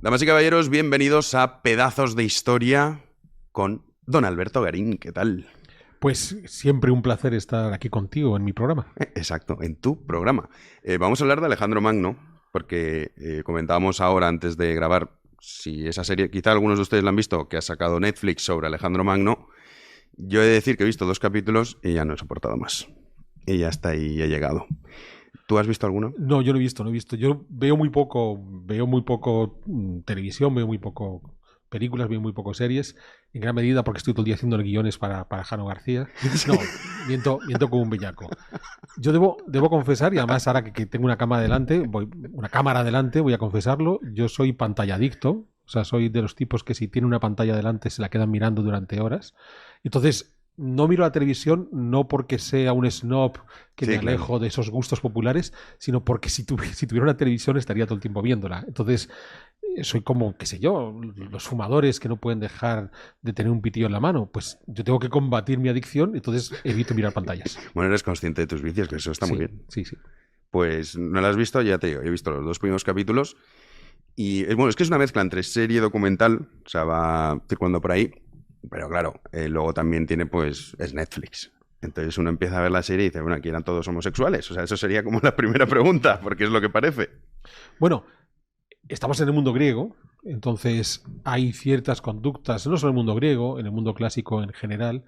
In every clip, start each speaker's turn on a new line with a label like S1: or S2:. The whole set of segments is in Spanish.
S1: Damas y caballeros, bienvenidos a Pedazos de Historia con don Alberto Garín. ¿Qué tal?
S2: Pues siempre un placer estar aquí contigo en mi programa.
S1: Exacto, en tu programa. Vamos a hablar de Alejandro Magno, porque comentábamos ahora antes de grabar si esa serie, quizá algunos de ustedes la han visto, que ha sacado Netflix sobre Alejandro Magno. Yo he de decir que he visto 2 capítulos y ya no he soportado más. Y ya hasta ahí he llegado. ¿Tú has visto alguno?
S2: No, yo no he visto. Yo veo muy poco televisión, veo muy poco películas, veo muy poco series, en gran medida porque estoy todo el día haciendo guiones para Jano García. No, miento como un bellaco. Yo debo confesar, y además ahora que tengo una cámara delante, voy a confesarlo, yo soy pantalladicto, o sea, soy de los tipos que si tiene una pantalla delante se la quedan mirando durante horas. Entonces, no miro la televisión no porque sea un snob que me alejo de esos gustos populares, sino porque si tuviera una televisión estaría todo el tiempo viéndola. Entonces, soy como, qué sé yo, los fumadores que no pueden dejar de tener un pitillo en la mano. Pues yo tengo que combatir mi adicción, entonces evito mirar pantallas.
S1: Bueno, eres consciente de tus vicios, que eso está muy bien.
S2: Sí.
S1: Pues no la has visto, ya te digo, he visto los 2 primeros capítulos y bueno, es que es una mezcla entre serie y documental, o sea, va circulando por ahí, pero claro, luego también tiene, pues, es Netflix. Entonces uno empieza a ver la serie y dice, bueno, aquí eran todos homosexuales. O sea, eso sería como la primera pregunta, porque es lo que parece.
S2: Bueno, estamos en el mundo griego, entonces hay ciertas conductas, no solo en el mundo griego, en el mundo clásico en general,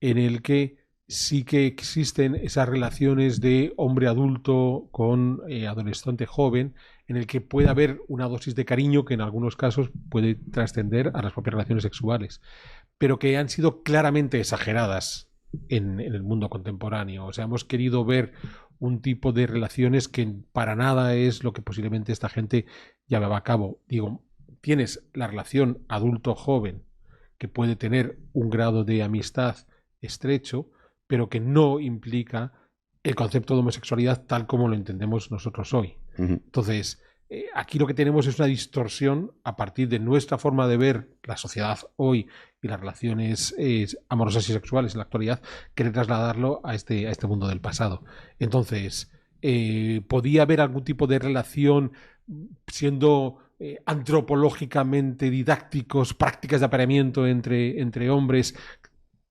S2: en el que sí que existen esas relaciones de hombre adulto con adolescente joven, en el que puede haber una dosis de cariño que en algunos casos puede trascender a las propias relaciones sexuales, pero que han sido claramente exageradas en el mundo contemporáneo. O sea, hemos querido ver un tipo de relaciones que para nada es lo que posiblemente esta gente llevaba a cabo. Digo, tienes la relación adulto-joven que puede tener un grado de amistad estrecho, pero que no implica el concepto de homosexualidad tal como lo entendemos nosotros hoy. Entonces, aquí lo que tenemos es una distorsión a partir de nuestra forma de ver la sociedad hoy y las relaciones amorosas y sexuales en la actualidad, querer trasladarlo a este mundo del pasado. Entonces, ¿podía haber algún tipo de relación siendo antropológicamente didácticos, prácticas de apareamiento entre hombres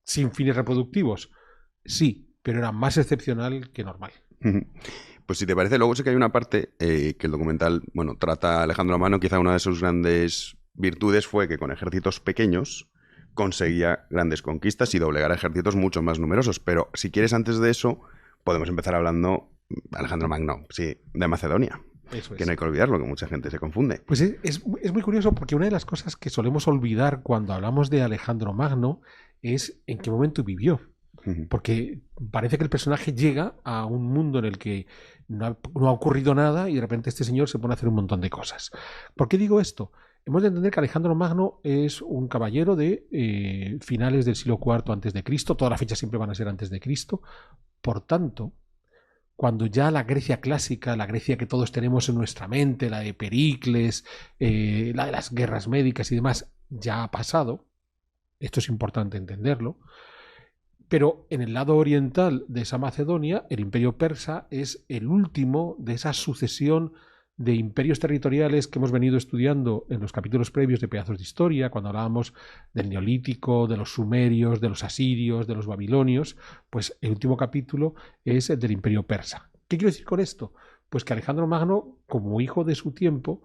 S2: sin fines reproductivos? Sí, pero era más excepcional que normal.
S1: Pues si te parece, luego sí que hay una parte que el documental, bueno, trata a Alejandro Magno. Quizá una de sus grandes virtudes fue que con ejércitos pequeños conseguía grandes conquistas y doblegar a ejércitos mucho más numerosos. Pero si quieres, antes de eso, podemos empezar hablando Alejandro Magno, sí, de Macedonia.
S2: Eso es.
S1: Que no hay que olvidarlo, que mucha gente se confunde.
S2: Pues es muy curioso porque una de las cosas que solemos olvidar cuando hablamos de Alejandro Magno es en qué momento vivió. Porque parece que el personaje llega a un mundo en el que no ha ocurrido nada y de repente este señor se pone a hacer un montón de cosas. ¿Por qué digo esto? Hemos de entender que Alejandro Magno es un caballero de finales del siglo IV a.C. Todas las fechas siempre van a ser antes de Cristo. Por tanto, cuando ya la Grecia clásica, la Grecia que todos tenemos en nuestra mente, la de Pericles, la de las guerras médicas y demás, ya ha pasado, esto es importante entenderlo, pero en el lado oriental de esa Macedonia, el imperio persa es el último de esa sucesión de imperios territoriales que hemos venido estudiando en los capítulos previos de Pedazos de Historia, cuando hablábamos del Neolítico, de los sumerios, de los asirios, de los babilonios. Pues el último capítulo es el del imperio persa. ¿Qué quiero decir con esto? Pues que Alejandro Magno, como hijo de su tiempo,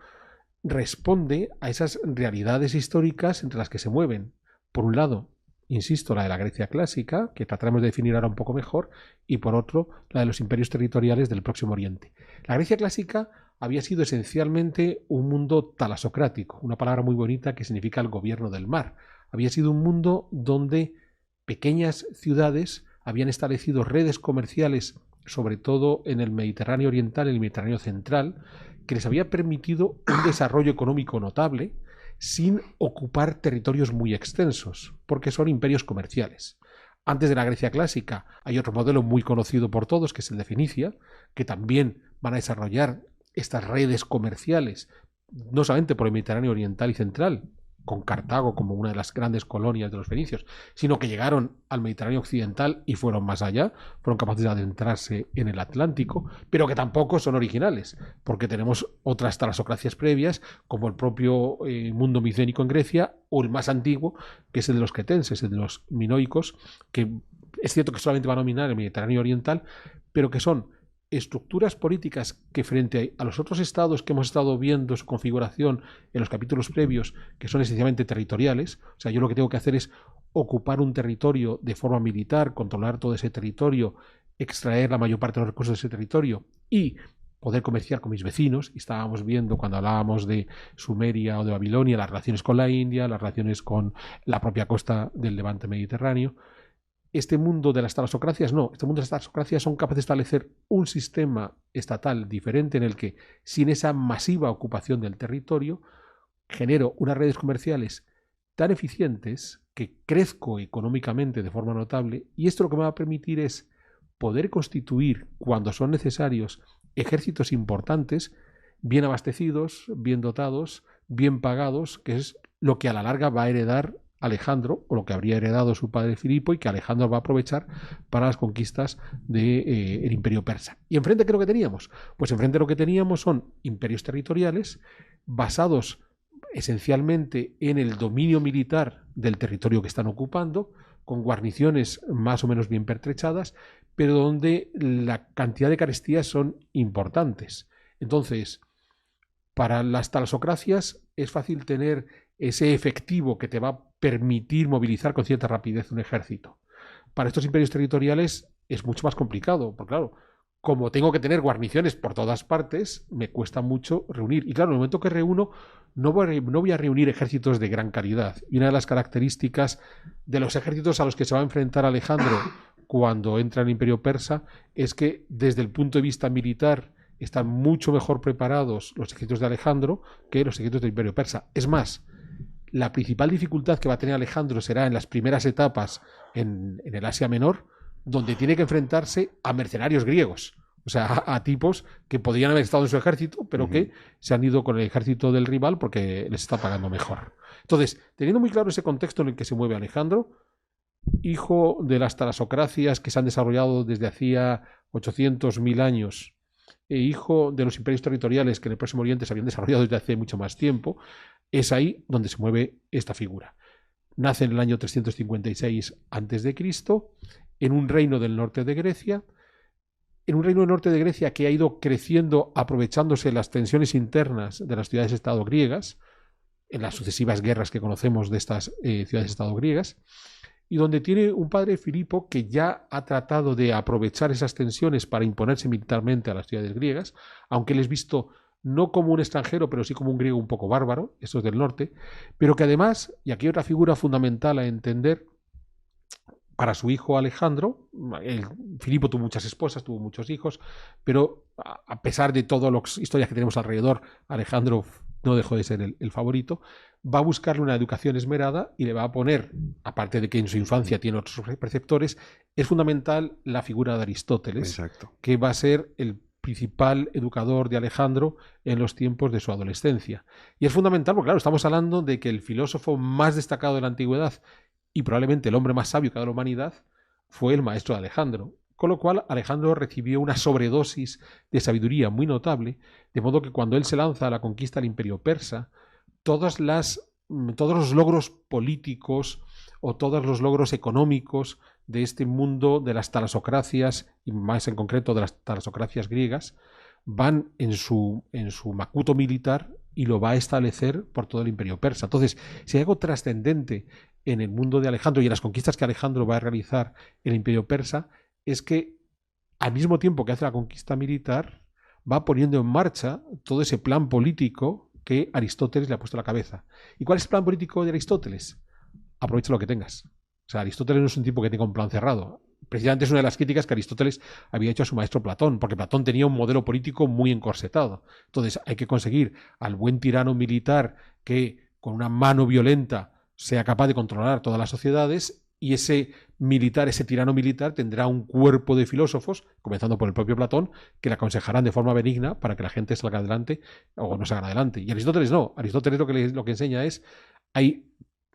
S2: responde a esas realidades históricas entre las que se mueven. Por un lado, insisto, la de la Grecia clásica, que trataremos de definir ahora un poco mejor, y por otro, la de los imperios territoriales del Próximo Oriente. La Grecia clásica había sido esencialmente un mundo talasocrático, una palabra muy bonita que significa el gobierno del mar. Había sido un mundo donde pequeñas ciudades habían establecido redes comerciales, sobre todo en el Mediterráneo oriental y el Mediterráneo central, que les había permitido un desarrollo económico notable, sin ocupar territorios muy extensos, porque son imperios comerciales. Antes de la Grecia clásica hay otro modelo muy conocido por todos, que es el de Fenicia, que también van a desarrollar estas redes comerciales, no solamente por el Mediterráneo oriental y central, con Cartago como una de las grandes colonias de los fenicios, sino que llegaron al Mediterráneo occidental y fueron más allá, fueron capaces de adentrarse en el Atlántico, pero que tampoco son originales, porque tenemos otras talasocracias previas, como el propio mundo micénico en Grecia, o el más antiguo, que es el de los cretenses, el de los minoicos, que es cierto que solamente van a dominar el Mediterráneo oriental, pero que son estructuras políticas que frente a los otros estados que hemos estado viendo su configuración en los capítulos previos, que son esencialmente territoriales, o sea, yo lo que tengo que hacer es ocupar un territorio de forma militar, controlar todo ese territorio, extraer la mayor parte de los recursos de ese territorio y poder comerciar con mis vecinos. Y estábamos viendo cuando hablábamos de Sumeria o de Babilonia las relaciones con la India, las relaciones con la propia costa del Levante mediterráneo. Este mundo de las talasocracias no, este mundo de las talasocracias son capaces de establecer un sistema estatal diferente en el que, sin esa masiva ocupación del territorio, genero unas redes comerciales tan eficientes que crezco económicamente de forma notable, y esto lo que me va a permitir es poder constituir, cuando son necesarios, ejércitos importantes, bien abastecidos, bien dotados, bien pagados, que es lo que a la larga va a heredar Alejandro, o lo que habría heredado su padre Filipo, y que Alejandro va a aprovechar para las conquistas del imperio persa. ¿Y enfrente qué es lo que teníamos? Pues enfrente lo que teníamos son imperios territoriales basados esencialmente en el dominio militar del territorio que están ocupando, con guarniciones más o menos bien pertrechadas, pero donde la cantidad de carestías son importantes. Entonces, para las talasocracias es fácil tener ese efectivo que te va a permitir movilizar con cierta rapidez un ejército. Para estos imperios territoriales es mucho más complicado, porque claro, como tengo que tener guarniciones por todas partes, me cuesta mucho reunir. Y claro, en el momento que reúno, no voy a reunir ejércitos de gran calidad. Y una de las características de los ejércitos a los que se va a enfrentar Alejandro cuando entra en el imperio persa es que desde el punto de vista militar están mucho mejor preparados los ejércitos de Alejandro que los ejércitos del imperio persa. Es más, la principal dificultad que va a tener Alejandro será en las primeras etapas en el Asia Menor, donde tiene que enfrentarse a mercenarios griegos, o sea, a tipos que podrían haber estado en su ejército, pero que se han ido con el ejército del rival porque les está pagando mejor. Entonces, teniendo muy claro ese contexto en el que se mueve Alejandro, hijo de las talasocracias que se han desarrollado desde hacía 800.000 años, e hijo de los imperios territoriales que en el Próximo Oriente se habían desarrollado desde hace mucho más tiempo, es ahí donde se mueve esta figura. Nace en el año 356 a.C., en un reino del norte de Grecia, que ha ido creciendo aprovechándose de las tensiones internas de las ciudades-estado griegas, en las sucesivas guerras que conocemos de estas ciudades-estado griegas, y donde tiene un padre, Filipo, que ya ha tratado de aprovechar esas tensiones para imponerse militarmente a las ciudades griegas, aunque él es visto no como un extranjero, pero sí como un griego un poco bárbaro, estos del norte, pero que además, y aquí hay otra figura fundamental a entender, para su hijo Alejandro, Filipo tuvo muchas esposas, tuvo muchos hijos, pero a pesar de todas las historias que tenemos alrededor, Alejandro no dejó de ser el favorito, va a buscarle una educación esmerada y le va a poner, aparte de que en su infancia tiene otros preceptores, es fundamental la figura de Aristóteles, que va a ser el principal educador de Alejandro en los tiempos de su adolescencia. Y es fundamental porque, claro, estamos hablando de que el filósofo más destacado de la antigüedad y probablemente el hombre más sabio que ha dado la humanidad fue el maestro de Alejandro. Con lo cual, Alejandro recibió una sobredosis de sabiduría muy notable, de modo que cuando él se lanza a la conquista del imperio persa, todos los logros políticos o todos los logros económicos de este mundo de las talasocracias, y más en concreto de las talasocracias griegas, van en su macuto militar y lo va a establecer por todo el imperio persa. Entonces, si hay algo trascendente en el mundo de Alejandro y en las conquistas que Alejandro va a realizar en el imperio persa, es que al mismo tiempo que hace la conquista militar, va poniendo en marcha todo ese plan político que Aristóteles le ha puesto a la cabeza. ¿Y cuál es el plan político de Aristóteles? Aprovecha lo que tengas. O sea, Aristóteles no es un tipo que tenga un plan cerrado. Precisamente es una de las críticas que Aristóteles había hecho a su maestro Platón, porque Platón tenía un modelo político muy encorsetado. Entonces hay que conseguir al buen tirano militar que con una mano violenta sea capaz de controlar todas las sociedades, y ese tirano militar tendrá un cuerpo de filósofos, comenzando por el propio Platón, que le aconsejarán de forma benigna para que la gente salga adelante o no salga adelante. Y Aristóteles no. Aristóteles lo que enseña es hay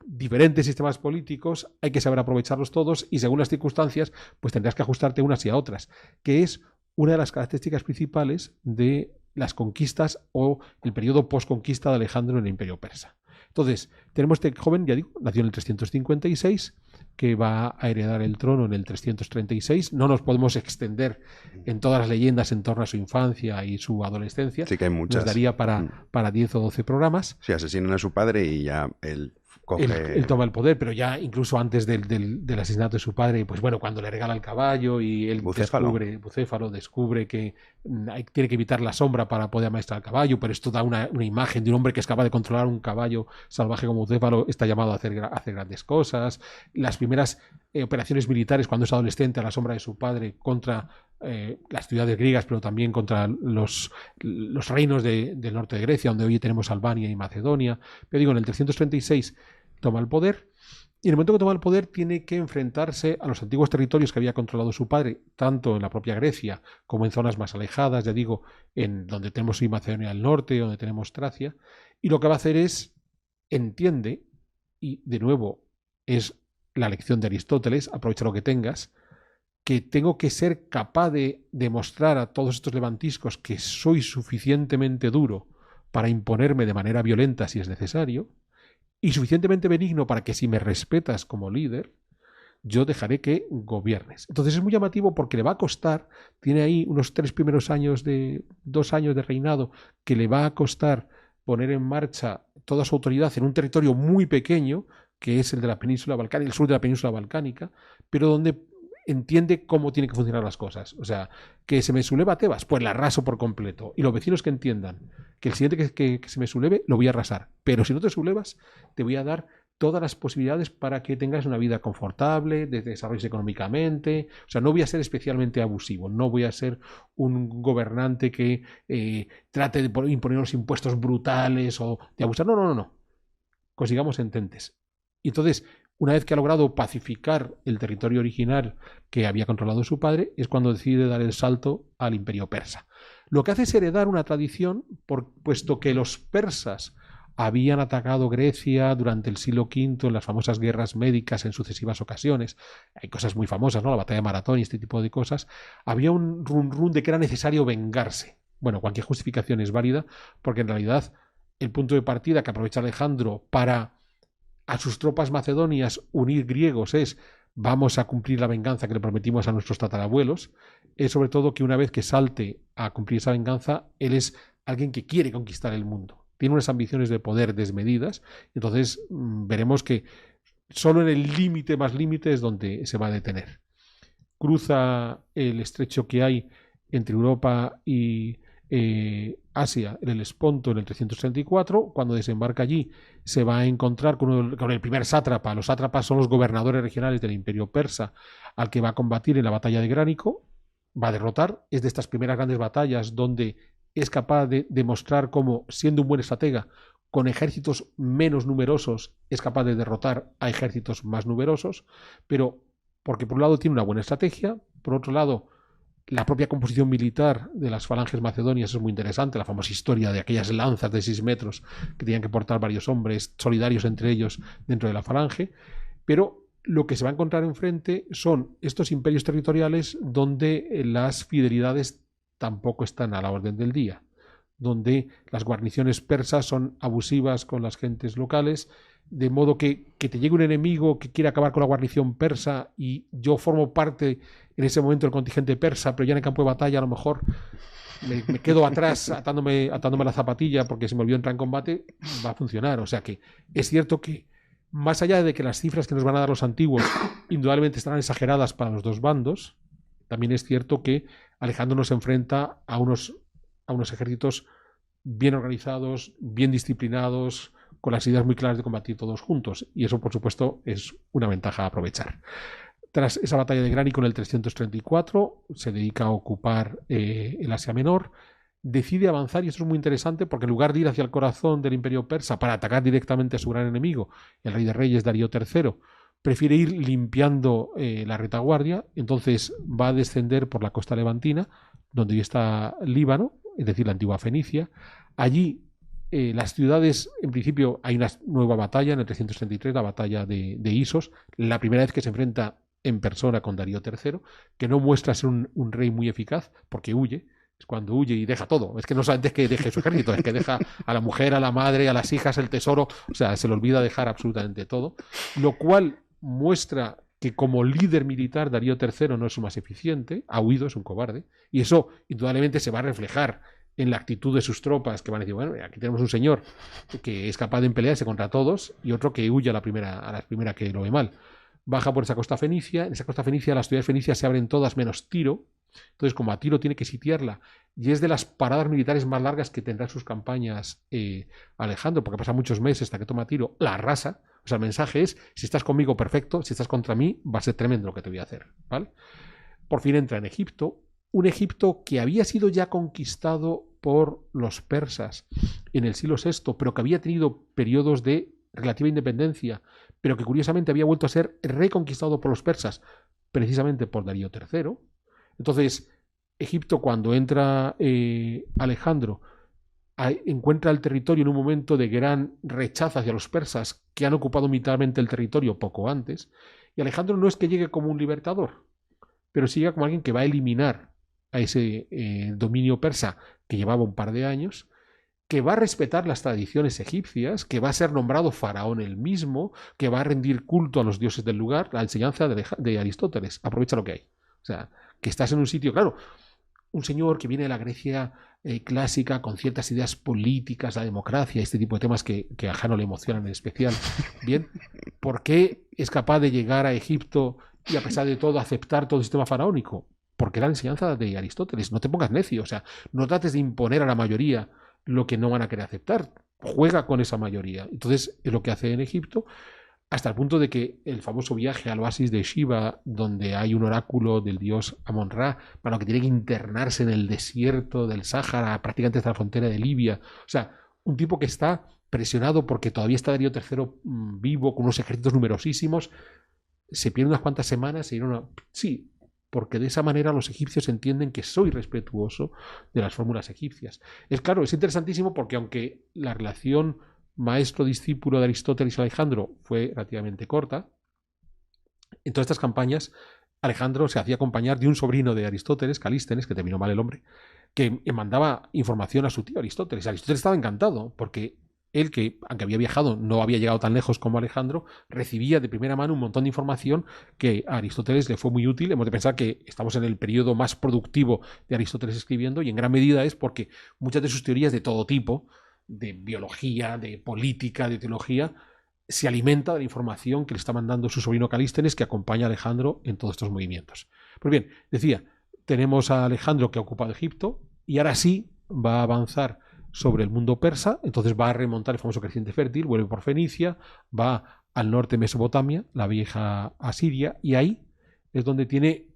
S2: diferentes sistemas políticos, hay que saber aprovecharlos todos y según las circunstancias, pues tendrás que ajustarte unas y a otras, que es una de las características principales de las conquistas o el periodo postconquista de Alejandro en el Imperio Persa. Entonces, tenemos este joven, ya digo, nació en el 356, que va a heredar el trono en el 336. No nos podemos extender en todas las leyendas en torno a su infancia y su adolescencia.
S1: Sí que hay muchas.
S2: Nos daría para 10 o 12 programas.
S1: Sí, asesinan a su padre y ya él coge...
S2: Él toma el poder, pero ya incluso antes del asesinato de su padre, pues bueno, cuando le regala el caballo y él Bucéfalo descubre que tiene que evitar la sombra para poder amaestrar al caballo, pero esto da una imagen de un hombre que es capaz de controlar un caballo salvaje como Bucéfalo, está llamado a hacer grandes cosas. Las primeras operaciones militares cuando es adolescente a la sombra de su padre contra las ciudades griegas, pero también contra los reinos del norte de Grecia, donde hoy tenemos Albania y Macedonia. Pero digo, en el 336 toma el poder y en el momento que toma el poder tiene que enfrentarse a los antiguos territorios que había controlado su padre, tanto en la propia Grecia como en zonas más alejadas, ya digo, en donde tenemos hoy Macedonia del Norte, donde tenemos Tracia, y lo que va a hacer es, entiende, y de nuevo es la lección de Aristóteles, aprovecha lo que tengas, que tengo que ser capaz de demostrar a todos estos levantiscos que soy suficientemente duro para imponerme de manera violenta si es necesario, y suficientemente benigno para que si me respetas como líder, yo dejaré que gobiernes. Entonces es muy llamativo porque le va a costar, tiene ahí unos 2 años de reinado, que le va a costar poner en marcha toda su autoridad en un territorio muy pequeño, que es el de la península balcánica, el sur de la península balcánica, pero donde entiende cómo tienen que funcionar las cosas. O sea, que se me subleva Tebas, pues la arraso por completo. Y los vecinos que entiendan que el siguiente que se me subleve lo voy a arrasar. Pero si no te sublevas, te voy a dar todas las posibilidades para que tengas una vida confortable, de desarrolles económicamente. O sea, no voy a ser especialmente abusivo, no voy a ser un gobernante que trate de imponer unos impuestos brutales o de abusar. No. Consigamos ententes. Y entonces, una vez que ha logrado pacificar el territorio original que había controlado su padre, es cuando decide dar el salto al Imperio Persa. Lo que hace es heredar una tradición, puesto que los persas habían atacado Grecia durante el siglo V en las famosas guerras médicas en sucesivas ocasiones. Hay cosas muy famosas, ¿no? La batalla de Maratón y este tipo de cosas. Había un run de que era necesario vengarse. Bueno, cualquier justificación es válida, porque en realidad el punto de partida que aprovecha Alejandro para a sus tropas macedonias unir griegos es vamos a cumplir la venganza que le prometimos a nuestros tatarabuelos, es sobre todo que una vez que salte a cumplir esa venganza, él es alguien que quiere conquistar el mundo. Tiene unas ambiciones de poder desmedidas, entonces veremos que solo en el límite más límite es donde se va a detener. Cruza el estrecho que hay entre Europa y Asia en el Esponto en el 334. Cuando desembarca allí se va a encontrar con el primer sátrapa. Los sátrapas son los gobernadores regionales del Imperio Persa, al que va a combatir en la batalla de Gránico. Va a derrotar. Es de estas primeras grandes batallas donde es capaz de demostrar cómo, siendo un buen estratega, con ejércitos menos numerosos es capaz de derrotar a ejércitos más numerosos, pero porque por un lado tiene una buena estrategia, por otro lado la propia composición militar de las falanges macedonias es muy interesante, la famosa historia de aquellas lanzas de 6 metros que tenían que portar varios hombres solidarios entre ellos dentro de la falange, pero lo que se va a encontrar enfrente son estos imperios territoriales donde las fidelidades tampoco están a la orden del día, donde las guarniciones persas son abusivas con las gentes locales, de modo que te llegue un enemigo que quiere acabar con la guarnición persa y yo formo parte en ese momento del contingente persa, pero ya en el campo de batalla a lo mejor me quedo atrás atándome la zapatilla porque se me olvidó entrar en combate, va a funcionar. O sea que es cierto que más allá de que las cifras que nos van a dar los antiguos indudablemente estarán exageradas para los dos bandos, también es cierto que Alejandro nos enfrenta a unos ejércitos bien organizados, bien disciplinados, con las ideas muy claras de combatir todos juntos. Y eso, por supuesto, es una ventaja a aprovechar. Tras esa batalla de Gránico en el 334, se dedica a ocupar el Asia Menor, decide avanzar, y esto es muy interesante porque en lugar de ir hacia el corazón del Imperio Persa para atacar directamente a su gran enemigo, el rey de reyes Darío III, prefiere ir limpiando la retaguardia, entonces va a descender por la costa levantina, donde ya está Líbano, es decir, la antigua Fenicia. Allí las ciudades, en principio, hay una nueva batalla en el 333, la batalla de Isos, la primera vez que se enfrenta en persona con Darío III, que no muestra ser un rey muy eficaz, porque huye. Es cuando huye y deja todo. Es que no solamente es que deje su ejército, es que deja a la mujer, a la madre, a las hijas, el tesoro. O sea, se le olvida dejar absolutamente todo. Lo cual muestra que como líder militar Darío III no es el más eficiente, ha huido, es un cobarde. Y eso indudablemente se va a reflejar en la actitud de sus tropas, que van a decir, bueno, aquí tenemos un señor que es capaz de pelearse contra todos y otro que huye a la primera que lo ve mal. Baja por esa costa fenicia. En esa costa fenicia las ciudades fenicias se abren todas menos Tiro. Entonces, como a Tiro tiene que sitiarla, y es de las paradas militares más largas que tendrá sus campañas Alejandro, porque pasa muchos meses hasta que toma Tiro, la arrasa. O sea, el mensaje es, si estás conmigo, perfecto, si estás contra mí, va a ser tremendo lo que te voy a hacer, ¿vale? Por fin entra en Egipto, un Egipto que había sido ya conquistado por los persas en el siglo VI, pero que había tenido periodos de relativa independencia, pero que curiosamente había vuelto a ser reconquistado por los persas, precisamente por Darío III. Entonces, Egipto, cuando entra Alejandro, encuentra el territorio en un momento de gran rechazo hacia los persas que han ocupado militarmente el territorio poco antes, y Alejandro no es que llegue como un libertador, pero sí llega como alguien que va a eliminar a ese dominio persa que llevaba un par de años, que va a respetar las tradiciones egipcias, que va a ser nombrado faraón él mismo, que va a rendir culto a los dioses del lugar, la enseñanza de Aristóteles. Aprovecha lo que hay. O sea, que estás en un sitio, claro, un señor que viene de la Grecia clásica con ciertas ideas políticas, la democracia, este tipo de temas que a Jano le emocionan en especial. Bien, ¿por qué es capaz de llegar a Egipto y a pesar de todo aceptar todo el sistema faraónico? Porque era la enseñanza de Aristóteles. No te pongas necio, o sea, no trates de imponer a la mayoría lo que no van a querer aceptar. Juega con esa mayoría. Entonces, es lo que hace en Egipto, hasta el punto de que el famoso viaje al oasis de Shiva, donde hay un oráculo del dios Amon-Ra, para lo que tiene que internarse en el desierto del Sáhara, prácticamente hasta la frontera de Libia. O sea, un tipo que está presionado porque todavía está Darío III vivo, con unos ejércitos numerosísimos, se pierde unas cuantas semanas y sí, porque de esa manera los egipcios entienden que soy respetuoso de las fórmulas egipcias. Es claro, es interesantísimo porque aunque la relación maestro-discípulo de Aristóteles y Alejandro fue relativamente corta, en todas estas campañas Alejandro se hacía acompañar de un sobrino de Aristóteles, Calístenes, que terminó mal el hombre, que mandaba información a su tío Aristóteles. Aristóteles estaba encantado porque él, que aunque había viajado, no había llegado tan lejos como Alejandro, recibía de primera mano un montón de información que a Aristóteles le fue muy útil. Hemos de pensar que estamos en el periodo más productivo de Aristóteles escribiendo, y en gran medida es porque muchas de sus teorías de todo tipo, de biología, de política, de teología, se alimenta de la información que le está mandando su sobrino Calístenes, que acompaña a Alejandro en todos estos movimientos. Pues bien, decía, tenemos a Alejandro que ha ocupado Egipto y ahora sí va a avanzar sobre el mundo persa, entonces va a remontar el famoso creciente fértil, vuelve por Fenicia, va al norte de Mesopotamia, la vieja Asiria, y ahí es donde tiene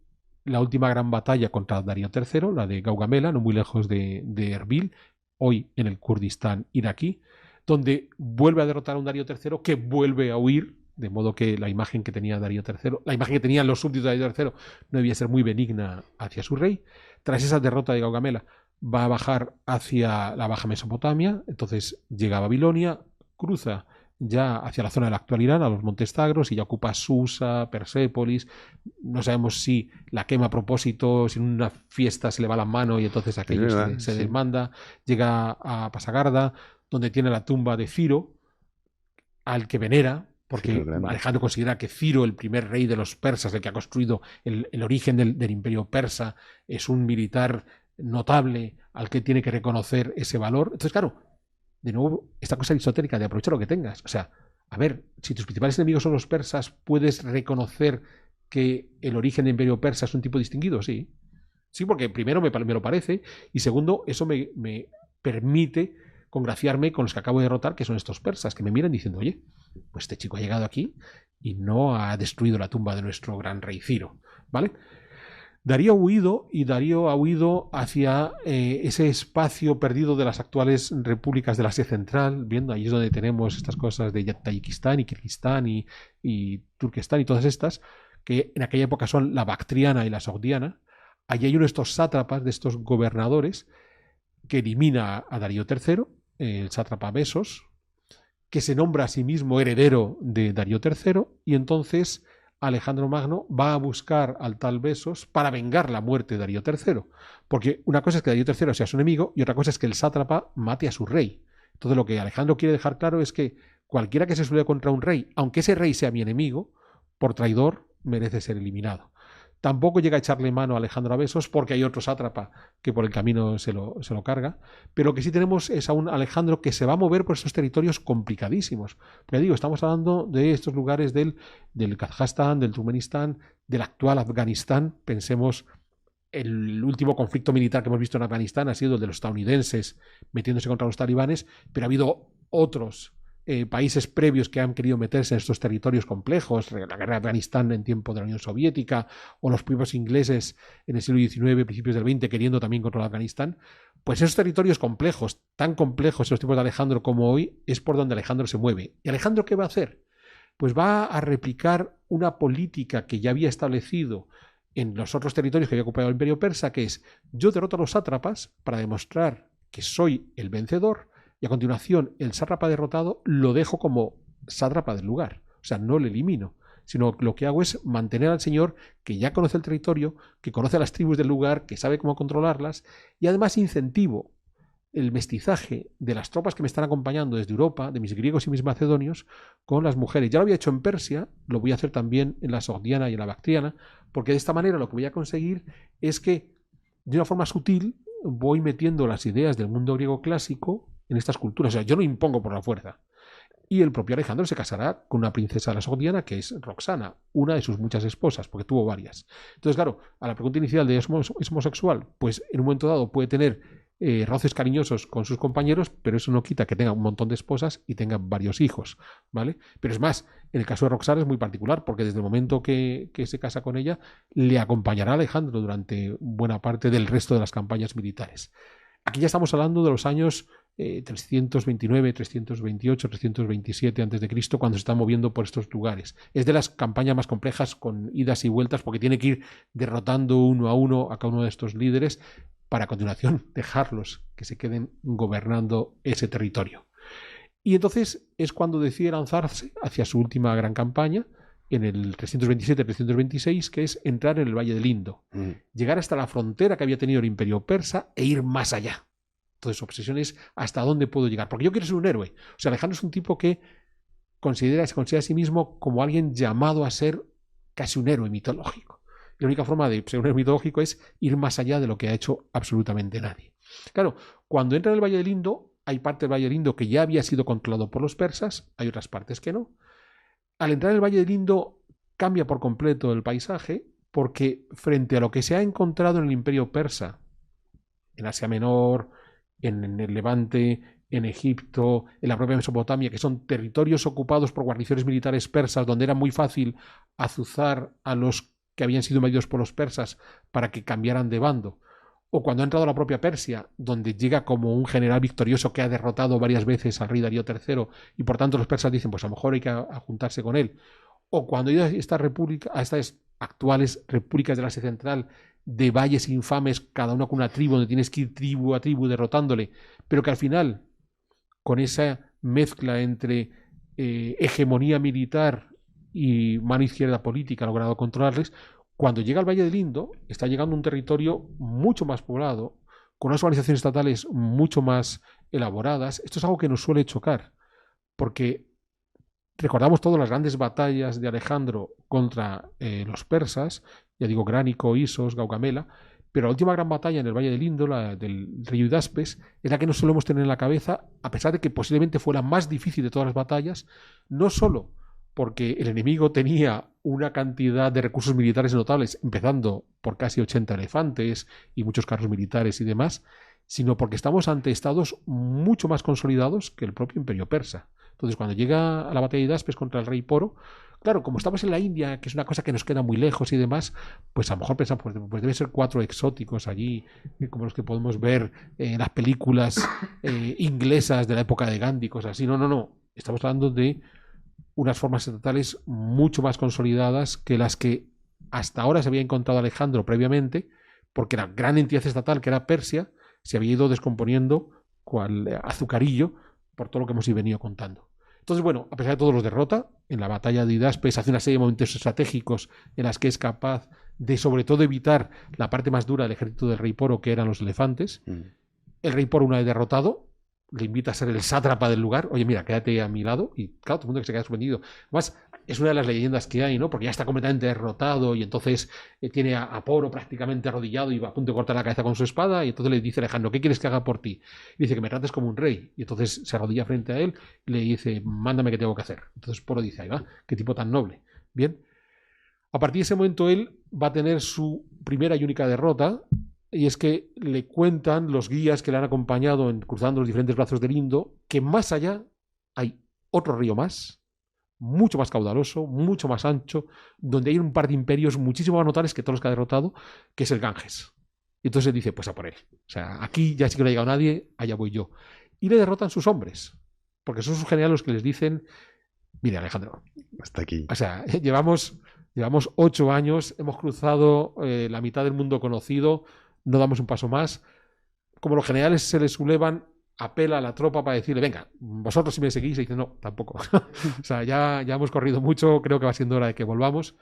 S2: la última gran batalla contra Darío III, la de Gaugamela, no muy lejos de Erbil, hoy en el Kurdistán iraquí, donde vuelve a derrotar a un Darío III que vuelve a huir, de modo que la imagen que tenía Darío III, la imagen que tenían los súbditos de Darío III, no debía ser muy benigna hacia su rey. Tras esa derrota de Gaugamela, va a bajar hacia la Baja Mesopotamia, entonces llega a Babilonia, cruza ya hacia la zona del actual Irán, a los Montes Zagros, y ya ocupa Susa, Persépolis. No sabemos si la quema a propósito, si en una fiesta se le va la mano y entonces aquello se desmanda. Llega a Pasagarda, donde tiene la tumba de Ciro, al que venera, porque Alejandro considera que Ciro, el primer rey de los persas, el que ha construido el origen del imperio persa, es un militar notable al que tiene que reconocer ese valor. Entonces, claro, de nuevo, esta cosa aristotélica de aprovechar lo que tengas. O sea, a ver, si tus principales enemigos son los persas, ¿puedes reconocer que el origen del imperio persa es un tipo distinguido? Sí. Sí, porque primero me lo parece, y segundo, eso me permite congraciarme con los que acabo de derrotar, que son estos persas, que me miran diciendo, oye, pues este chico ha llegado aquí y no ha destruido la tumba de nuestro gran rey Ciro, ¿vale? Darío ha huido hacia ese espacio perdido de las actuales repúblicas del Asia Central, viendo ahí es donde tenemos estas cosas de Tayikistán y Kirguistán y Turquestán y todas estas, que en aquella época son la Bactriana y la Sogdiana. Allí hay uno de estos sátrapas, de estos gobernadores, que elimina a Darío III. el sátrapa Besos, que se nombra a sí mismo heredero de Darío III, y entonces Alejandro Magno va a buscar al tal Besos para vengar la muerte de Darío III. Porque una cosa es que Darío III sea su enemigo y otra cosa es que el sátrapa mate a su rey. Entonces lo que Alejandro quiere dejar claro es que cualquiera que se suele contra un rey, aunque ese rey sea mi enemigo, por traidor merece ser eliminado. Tampoco llega a echarle mano a Alejandro a Besos porque hay otro sátrapa que por el camino se lo carga. Pero lo que sí tenemos es a un Alejandro que se va a mover por esos territorios complicadísimos. Pero digo, estamos hablando de estos lugares del Kazajstán, del Turkmenistán, del actual Afganistán. Pensemos, el último conflicto militar que hemos visto en Afganistán ha sido el de los estadounidenses metiéndose contra los talibanes, pero ha habido otros países previos que han querido meterse en estos territorios complejos, la guerra de Afganistán en tiempo de la Unión Soviética, o los primeros ingleses en el siglo XIX, principios del XX, queriendo también controlar Afganistán. Pues esos territorios complejos, tan complejos en los tiempos de Alejandro como hoy, es por donde Alejandro se mueve. ¿Y Alejandro qué va a hacer? Pues va a replicar una política que ya había establecido en los otros territorios que había ocupado el Imperio Persa, que es: yo derroto a los sátrapas para demostrar que soy el vencedor, y a continuación el sátrapa derrotado lo dejo como sátrapa del lugar. O sea, no le elimino, sino lo que hago es mantener al señor que ya conoce el territorio, que conoce a las tribus del lugar, que sabe cómo controlarlas, y además incentivo el mestizaje de las tropas que me están acompañando desde Europa, de mis griegos y mis macedonios, con las mujeres. Ya lo había hecho en Persia, lo voy a hacer también en la Sogdiana y en la Bactriana, porque de esta manera lo que voy a conseguir es que, de una forma sutil, voy metiendo las ideas del mundo griego clásico en estas culturas. O sea, yo no impongo por la fuerza. Y el propio Alejandro se casará con una princesa de la Sogdiana, que es Roxana, una de sus muchas esposas, porque tuvo varias. Entonces, claro, a la pregunta inicial de ¿es homosexual? Pues en un momento dado puede tener roces cariñosos con sus compañeros, pero eso no quita que tenga un montón de esposas y tenga varios hijos, ¿vale? Pero es más, en el caso de Roxana es muy particular, porque desde el momento que se casa con ella, le acompañará a Alejandro durante buena parte del resto de las campañas militares. Aquí ya estamos hablando de los años 329, 328, 327 a.C., cuando se está moviendo por estos lugares. Es de las campañas más complejas, con idas y vueltas, porque tiene que ir derrotando uno a uno a cada uno de estos líderes para a continuación dejarlos que se queden gobernando ese territorio. Y entonces es cuando decide lanzarse hacia su última gran campaña, en el 327-326, que es entrar en el Valle del Indo, llegar hasta la frontera que había tenido el Imperio Persa e ir más allá. Entonces su obsesión es hasta dónde puedo llegar, porque yo quiero ser un héroe. O sea, Alejandro es un tipo que se considera a sí mismo como alguien llamado a ser casi un héroe mitológico. Y la única forma de ser un héroe mitológico es ir más allá de lo que ha hecho absolutamente nadie. Claro, cuando entra en el Valle del Indo, hay parte del Valle del Indo que ya había sido controlado por los persas, hay otras partes que no. Al entrar en el Valle del Indo cambia por completo el paisaje, porque frente a lo que se ha encontrado en el Imperio Persa, en Asia Menor, en el Levante, en Egipto, en la propia Mesopotamia, que son territorios ocupados por guarniciones militares persas, donde era muy fácil azuzar a los que habían sido invadidos por los persas para que cambiaran de bando, o cuando ha entrado a la propia Persia, donde llega como un general victorioso que ha derrotado varias veces al rey Darío III, y por tanto los persas dicen, pues a lo mejor hay que juntarse con él, o cuando ha ido a estas actuales repúblicas del Asia Central, de valles infames, cada uno con una tribu, donde tienes que ir tribu a tribu derrotándole, pero que al final, con esa mezcla entre hegemonía militar y mano izquierda política, ha logrado controlarles. Cuando llega al Valle del Indo, está llegando a un territorio mucho más poblado, con unas organizaciones estatales mucho más elaboradas. Esto es algo que nos suele chocar, porque recordamos todas las grandes batallas de Alejandro contra los persas, ya digo, Gránico, Isos, Gaugamela, pero la última gran batalla en el Valle del Indo, la del río Hidaspes, es la que no solemos tener en la cabeza, a pesar de que posiblemente fue la más difícil de todas las batallas, no solo porque el enemigo tenía una cantidad de recursos militares notables, empezando por casi 80 elefantes y muchos carros militares y demás, sino porque estamos ante estados mucho más consolidados que el propio Imperio Persa. Entonces, cuando llega a la batalla de Hidaspes contra el rey Poro, claro, como estamos en la India, que es una cosa que nos queda muy lejos y demás, pues a lo mejor pensamos, pues deben ser 4 exóticos allí, como los que podemos ver en las películas inglesas de la época de Gandhi, cosas así. No. Estamos hablando de unas formas estatales mucho más consolidadas que las que hasta ahora se había encontrado Alejandro previamente, porque la gran entidad estatal que era Persia se había ido descomponiendo cual azucarillo por todo lo que hemos venido contando. Entonces, bueno, a pesar de todo los derrota, en la batalla de Hidaspes hace una serie de momentos estratégicos en las que es capaz de, sobre todo, evitar la parte más dura del ejército del rey Poro, que eran los elefantes. El rey Poro, una vez derrotado, le invita a ser el sátrapa del lugar. Oye, mira, quédate a mi lado. Y claro, todo el mundo que se queda sorprendido. Además, es una de las leyendas que hay, ¿no? Porque ya está completamente derrotado y entonces tiene a Poro prácticamente arrodillado y va a punto de cortar la cabeza con su espada. Y entonces le dice Alejandro, ¿qué quieres que haga por ti? Y dice que me trates como un rey. Y entonces se arrodilla frente a él y le dice, mándame qué tengo que hacer. Entonces Poro dice, ahí va, qué tipo tan noble. Bien. A partir de ese momento él va a tener su primera y única derrota. Y es que le cuentan los guías que le han acompañado cruzando los diferentes brazos del Indo que más allá hay otro río más, mucho más caudaloso, mucho más ancho, donde hay un par de imperios muchísimo más notables que todos los que ha derrotado, que es el Ganges. Y entonces él dice, pues a por él. O sea, aquí ya sí que no ha llegado nadie, allá voy yo. Y le derrotan sus hombres, porque son sus generales los que les dicen, mire Alejandro,
S1: hasta aquí.
S2: O sea, llevamos 8 años, hemos cruzado la mitad del mundo conocido, no damos un paso más. Como los generales se les sublevan, apela a la tropa para decirle, venga, vosotros si me seguís, y dice, no, tampoco. O sea, ya hemos corrido mucho, creo que va siendo hora de que volvamos.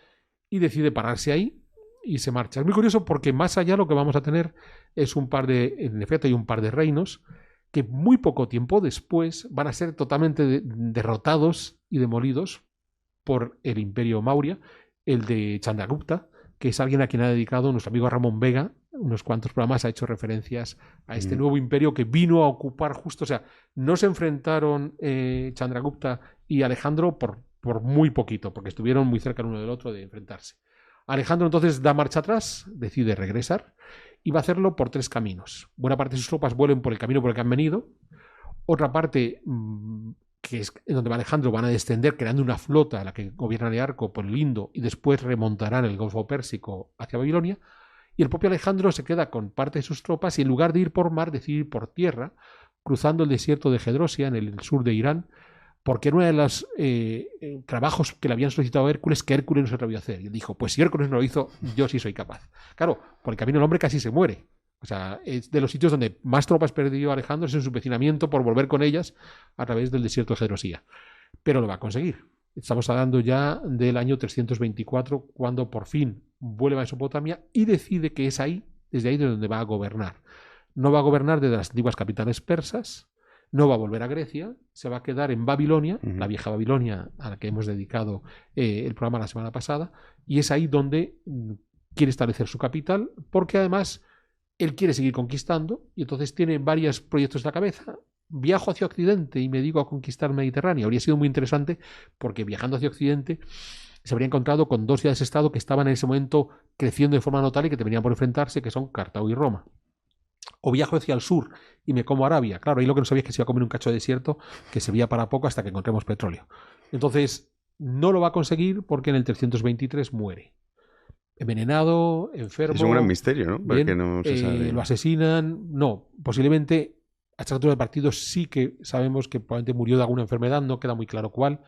S2: Y decide pararse ahí y se marcha. Es muy curioso porque más allá lo que vamos a tener es en efecto, hay un par de reinos que muy poco tiempo después van a ser totalmente derrotados y demolidos por el Imperio Maurya, el de Chandragupta, que es alguien a quien ha dedicado nuestro amigo Ramón Vega unos cuantos programas, ha hecho referencias a este nuevo imperio que vino a ocupar justo, o sea, no se enfrentaron Chandragupta y Alejandro por muy poquito, porque estuvieron muy cerca el uno del otro de enfrentarse. Alejandro entonces da marcha atrás, decide regresar y va a hacerlo por 3 caminos. Buena parte de sus tropas vuelven por el camino por el que han venido, otra parte que es en donde Alejandro van a descender creando una flota a la que gobierna Nearco por el Indo y después remontarán el Golfo Pérsico hacia Babilonia. Y el propio Alejandro se queda con parte de sus tropas y en lugar de ir por mar decide ir por tierra, cruzando el desierto de Gedrosia en el sur de Irán, porque era uno de los trabajos que le habían solicitado a Hércules que Hércules no se atrevió a hacer. Y él dijo, pues si Hércules no lo hizo, yo sí soy capaz. Claro, por el camino el hombre casi se muere. O sea, es de los sitios donde más tropas perdió Alejandro es en su empecinamiento por volver con ellas a través del desierto de Gedrosia. Pero lo va a conseguir. Estamos hablando ya del año 324, cuando por fin vuelve a Mesopotamia y decide que es ahí, desde ahí de donde va a gobernar. No va a gobernar desde las antiguas capitales persas, no va a volver a Grecia, se va a quedar en Babilonia, la vieja Babilonia a la que hemos dedicado el programa la semana pasada, y es ahí donde quiere establecer su capital, porque además él quiere seguir conquistando y entonces tiene varios proyectos en la cabeza. Viajo hacia Occidente y me digo a conquistar Mediterráneo. Habría sido muy interesante porque viajando hacia Occidente se habría encontrado con 2 ciudades-estado que estaban en ese momento creciendo de forma notable y que tenían por enfrentarse, que son Cartago y Roma. O viajo hacia el sur y me como Arabia. Claro, ahí lo que no sabía es que se iba a comer un cacho de desierto que servía para poco hasta que encontremos petróleo. Entonces, no lo va a conseguir porque en el 323 muere. Envenenado, enfermo.
S1: Es un gran misterio, ¿no? Porque no se sabe.
S2: Lo asesinan. No, posiblemente a esta altura del partido sí que sabemos que probablemente murió de alguna enfermedad, no queda muy claro cuál.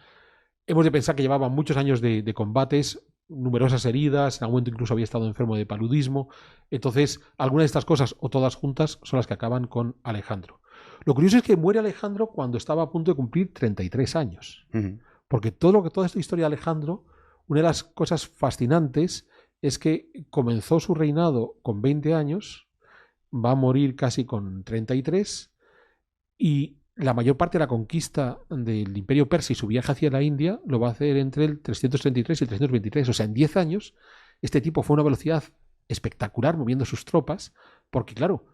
S2: Hemos de pensar que llevaba muchos años de combates, numerosas heridas, en algún momento incluso había estado enfermo de paludismo. Entonces, algunas de estas cosas, o todas juntas, son las que acaban con Alejandro. Lo curioso es que muere Alejandro cuando estaba a punto de cumplir 33 años. Porque toda esta historia de Alejandro, una de las cosas fascinantes es que comenzó su reinado con 20 años, va a morir casi con 33, y la mayor parte de la conquista del Imperio Persa y su viaje hacia la India lo va a hacer entre el 333 y el 323. O sea, en 10 años, este tipo fue a una velocidad espectacular moviendo sus tropas, porque claro,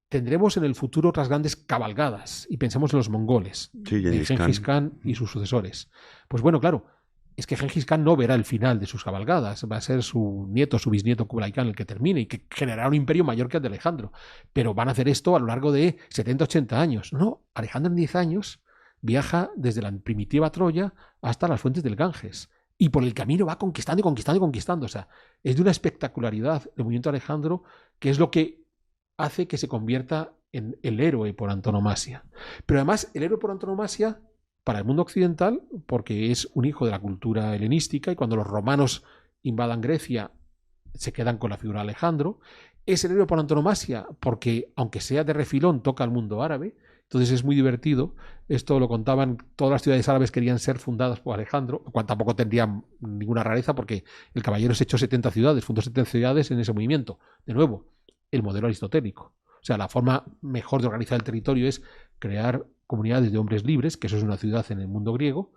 S2: tendremos en el futuro otras grandes cabalgadas, y pensemos en los mongoles, de Gengis Khan y sus sucesores. Pues bueno, claro, es que Gengis Khan no verá el final de sus cabalgadas, va a ser su nieto, su bisnieto Kublai Khan el que termine y que generará un imperio mayor que el de Alejandro. Pero van a hacer esto a lo largo de 70-80 años. No, Alejandro en 10 años viaja desde la primitiva Troya hasta las fuentes del Ganges. Y por el camino va conquistando y conquistando y conquistando. O sea, es de una espectacularidad el movimiento de Alejandro, que es lo que hace que se convierta en el héroe por antonomasia. Pero además, el héroe por antonomasia para el mundo occidental, porque es un hijo de la cultura helenística y cuando los romanos invadan Grecia se quedan con la figura de Alejandro, Es el héroe por antonomasia porque, aunque sea de refilón, toca al mundo árabe. Entonces es muy divertido. Esto lo contaban, todas las ciudades árabes querían ser fundadas por Alejandro, lo cual tampoco tendría ninguna rareza porque el caballero se echó 70 ciudades, fundó 70 ciudades en ese movimiento. De nuevo, el modelo aristotélico. O sea, la forma mejor de organizar el territorio es crear comunidades de hombres libres, que eso es una ciudad en el mundo griego,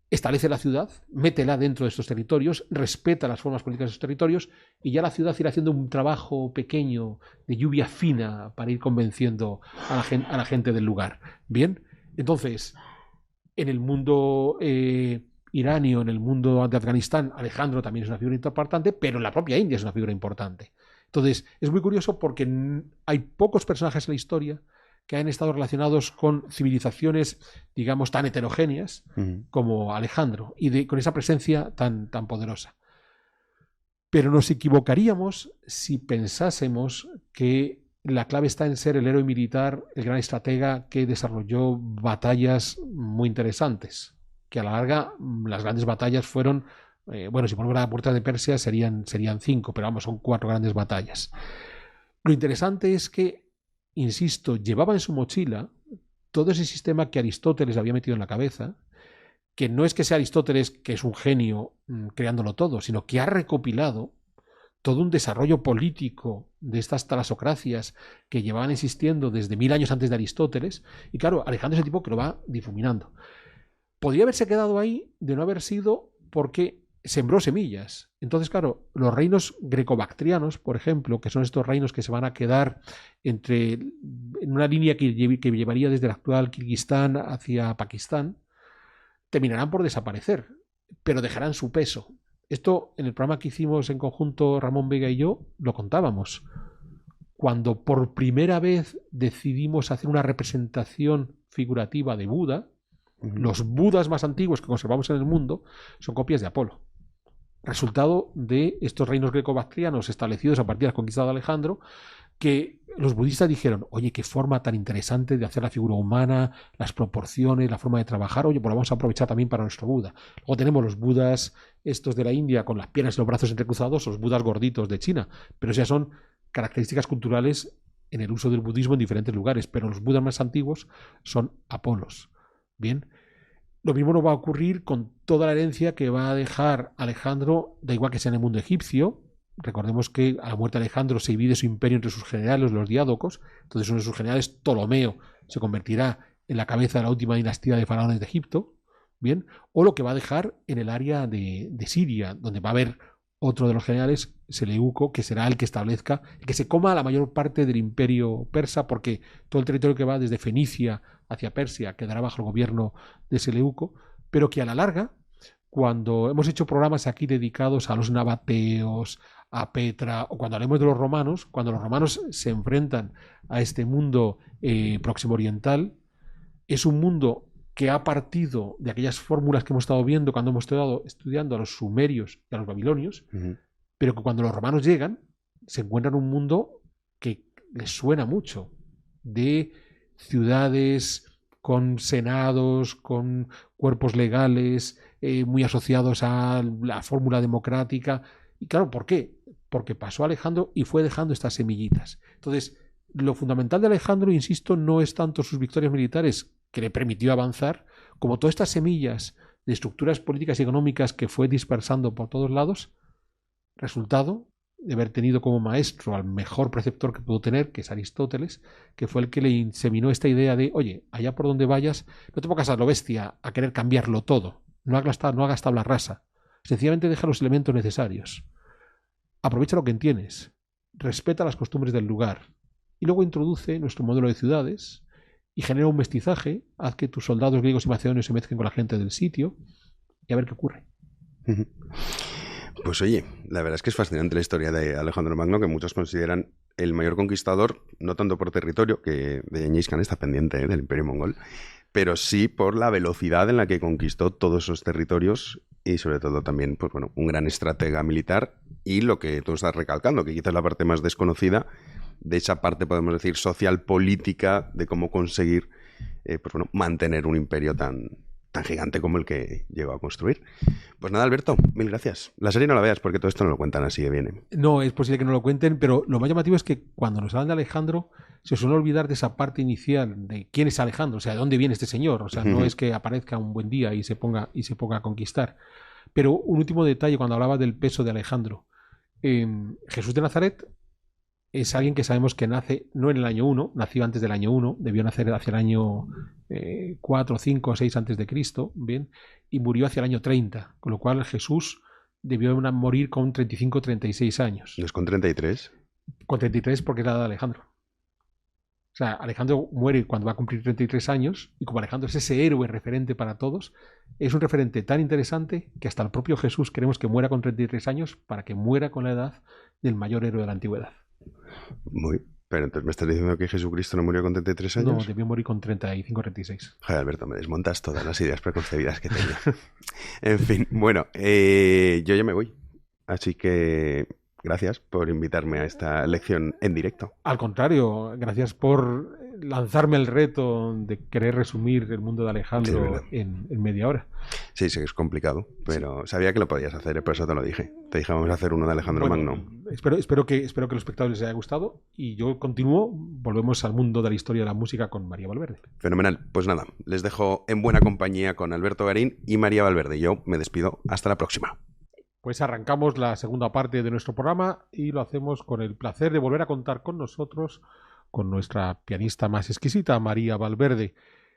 S2: establece la ciudad, métela dentro de estos territorios, respeta las formas políticas de estos territorios y ya la ciudad irá haciendo un trabajo pequeño de lluvia fina para ir convenciendo a la gente del lugar. Bien, entonces, en el mundo iranio, en el mundo de Afganistán, Alejandro también es una figura importante, pero en la propia India es una figura importante. Entonces, es muy curioso porque hay pocos personajes en la historia que hayan estado relacionados con civilizaciones, digamos, tan heterogéneas como Alejandro, y con esa presencia tan poderosa. Pero nos equivocaríamos si pensásemos que la clave está en ser el héroe militar, el gran estratega que desarrolló batallas muy interesantes, que a la larga las grandes batallas fueron, si ponemos la puerta de Persia serían 5, pero vamos, son 4 grandes batallas. Lo interesante es que, insisto, llevaba en su mochila todo ese sistema que Aristóteles había metido en la cabeza, que no es que sea Aristóteles, que es un genio creándolo todo, sino que ha recopilado todo un desarrollo político de estas talasocracias que llevaban existiendo desde 1000 años antes de Aristóteles, y claro, Alejandro es el tipo que lo va difuminando. Podría haberse quedado ahí de no haber sido porque sembró semillas. Entonces, claro, los reinos grecobactrianos, por ejemplo, que son estos reinos que se van a quedar en una línea que llevaría desde el actual Kirguistán hacia Pakistán, terminarán por desaparecer, pero dejarán su peso. Esto, en el programa que hicimos en conjunto Ramón Vega y yo, lo contábamos. Cuando por primera vez decidimos hacer una representación figurativa de Buda, los Budas más antiguos que conservamos en el mundo son copias de Apolo. Resultado de estos reinos greco-bactrianos establecidos a partir de la conquista de Alejandro, que los budistas dijeron, oye, qué forma tan interesante de hacer la figura humana, las proporciones, la forma de trabajar, oye, pues lo vamos a aprovechar también para nuestro Buda. Luego tenemos los Budas estos de la India con las piernas y los brazos entrecruzados, los Budas gorditos de China, pero ya son características culturales en el uso del budismo en diferentes lugares, pero los Budas más antiguos son Apolos. Bien, lo mismo nos va a ocurrir con toda la herencia que va a dejar Alejandro, da igual que sea en el mundo egipcio. Recordemos que a la muerte de Alejandro se divide su imperio entre sus generales, los diádocos. Entonces uno de sus generales, Ptolomeo, se convertirá en la cabeza de la última dinastía de faraones de Egipto. Bien, o lo que va a dejar en el área de Siria, donde va a haber otro de los generales, Seleuco, que será el que establezca, el que se coma la mayor parte del imperio persa, porque todo el territorio que va desde Fenicia hacia Persia quedará bajo el gobierno de Seleuco, pero que a la larga, cuando hemos hecho programas aquí dedicados a los nabateos, a Petra, o cuando hablemos de los romanos, cuando los romanos se enfrentan a este mundo próximo oriental, es un mundo que ha partido de aquellas fórmulas que hemos estado viendo cuando hemos estado estudiando a los sumerios y a los babilonios, pero que cuando los romanos llegan, se encuentran un mundo que les suena mucho, de ciudades con senados, con cuerpos legales, muy asociados a la fórmula democrática. Y claro, ¿por qué? Porque pasó Alejandro y fue dejando estas semillitas. Entonces, lo fundamental de Alejandro, insisto, no es tanto sus victorias militares, que le permitió avanzar, como todas estas semillas de estructuras políticas y económicas que fue dispersando por todos lados, resultado de haber tenido como maestro al mejor preceptor que pudo tener, que es Aristóteles, que fue el que le inseminó esta idea de, oye, allá por donde vayas, no te pongas a lo bestia, a querer cambiarlo todo, no hagas tabla rasa, sencillamente deja los elementos necesarios, aprovecha lo que tienes, respeta las costumbres del lugar, y luego introduce nuestro modelo de ciudades, y genera un mestizaje, haz que tus soldados griegos y macedonios se mezclen con la gente del sitio, y a ver qué ocurre.
S1: Pues oye, la verdad es que es fascinante la historia de Alejandro Magno, que muchos consideran el mayor conquistador, no tanto por territorio, que de Gengis Khan está pendiente del Imperio Mongol, pero sí por la velocidad en la que conquistó todos esos territorios y sobre todo también, pues bueno, un gran estratega militar y lo que tú estás recalcando, que quizás es la parte más desconocida de esa parte, podemos decir, social política de cómo conseguir pues bueno, mantener un imperio tan tan gigante como el que llegó a construir. Pues nada, Alberto, mil gracias. La serie no la veas porque todo esto no lo cuentan así de bien.
S2: No, es posible que no lo cuenten, pero lo más llamativo es que cuando nos hablan de Alejandro se suele olvidar de esa parte inicial de quién es Alejandro, o sea, de dónde viene este señor. O sea, no es que aparezca un buen día y se ponga a conquistar. Pero un último detalle, cuando hablaba del peso de Alejandro. Jesús de Nazaret es alguien que sabemos que nace no en el año 1, nació antes del año 1, debió nacer hacia el año 4, 5 o 6 antes de Cristo, ¿bien? Y murió hacia el año 30, con lo cual Jesús debió morir con 35 o 36 años.
S1: ¿No es con 33?
S2: Con 33 porque es la edad de Alejandro. O sea, Alejandro muere cuando va a cumplir 33 años y como Alejandro es ese héroe referente para todos, es un referente tan interesante que hasta el propio Jesús queremos que muera con 33 años para que muera con la edad del mayor héroe de la antigüedad.
S1: Pero entonces me estás diciendo que Jesucristo no murió con 33 años.
S2: No, debió morir con 35 o 36.
S1: Joder, Alberto, me desmontas todas las ideas preconcebidas que tenía. En fin, bueno, yo ya me voy. Así que gracias por invitarme a esta lección en directo.
S2: Al contrario, gracias por lanzarme el reto de querer resumir el mundo de Alejandro en media hora.
S1: Sí, sé que es complicado, pero sabía que lo podías hacer, por eso te lo dije. Te dije, vamos a hacer uno de Alejandro Magno.
S2: Espero que a los espectadores les haya gustado y yo continúo. Volvemos al mundo de la historia de la música con María Valverde.
S1: Fenomenal. Pues nada, les dejo en buena compañía con Alberto Garín y María Valverde. Yo me despido. Hasta la próxima.
S2: Pues arrancamos la segunda parte de nuestro programa y lo hacemos con el placer de volver a contar con nosotros, con nuestra pianista más exquisita, María Valverde,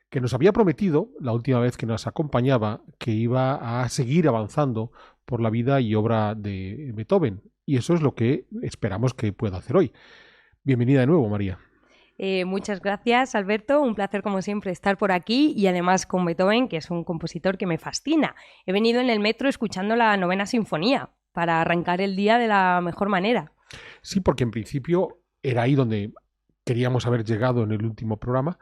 S2: que nos había prometido la última vez que nos acompañaba que iba a seguir avanzando por la vida y obra de Beethoven. Y eso es lo que esperamos que pueda hacer hoy. Bienvenida de nuevo, María.
S3: Muchas gracias, Alberto. Un placer, como siempre, estar por aquí y además con Beethoven, que es un compositor que me fascina. He venido en el metro escuchando la Novena Sinfonía para arrancar el día de la mejor manera.
S2: Sí, porque en principio era ahí donde queríamos haber llegado en el último programa,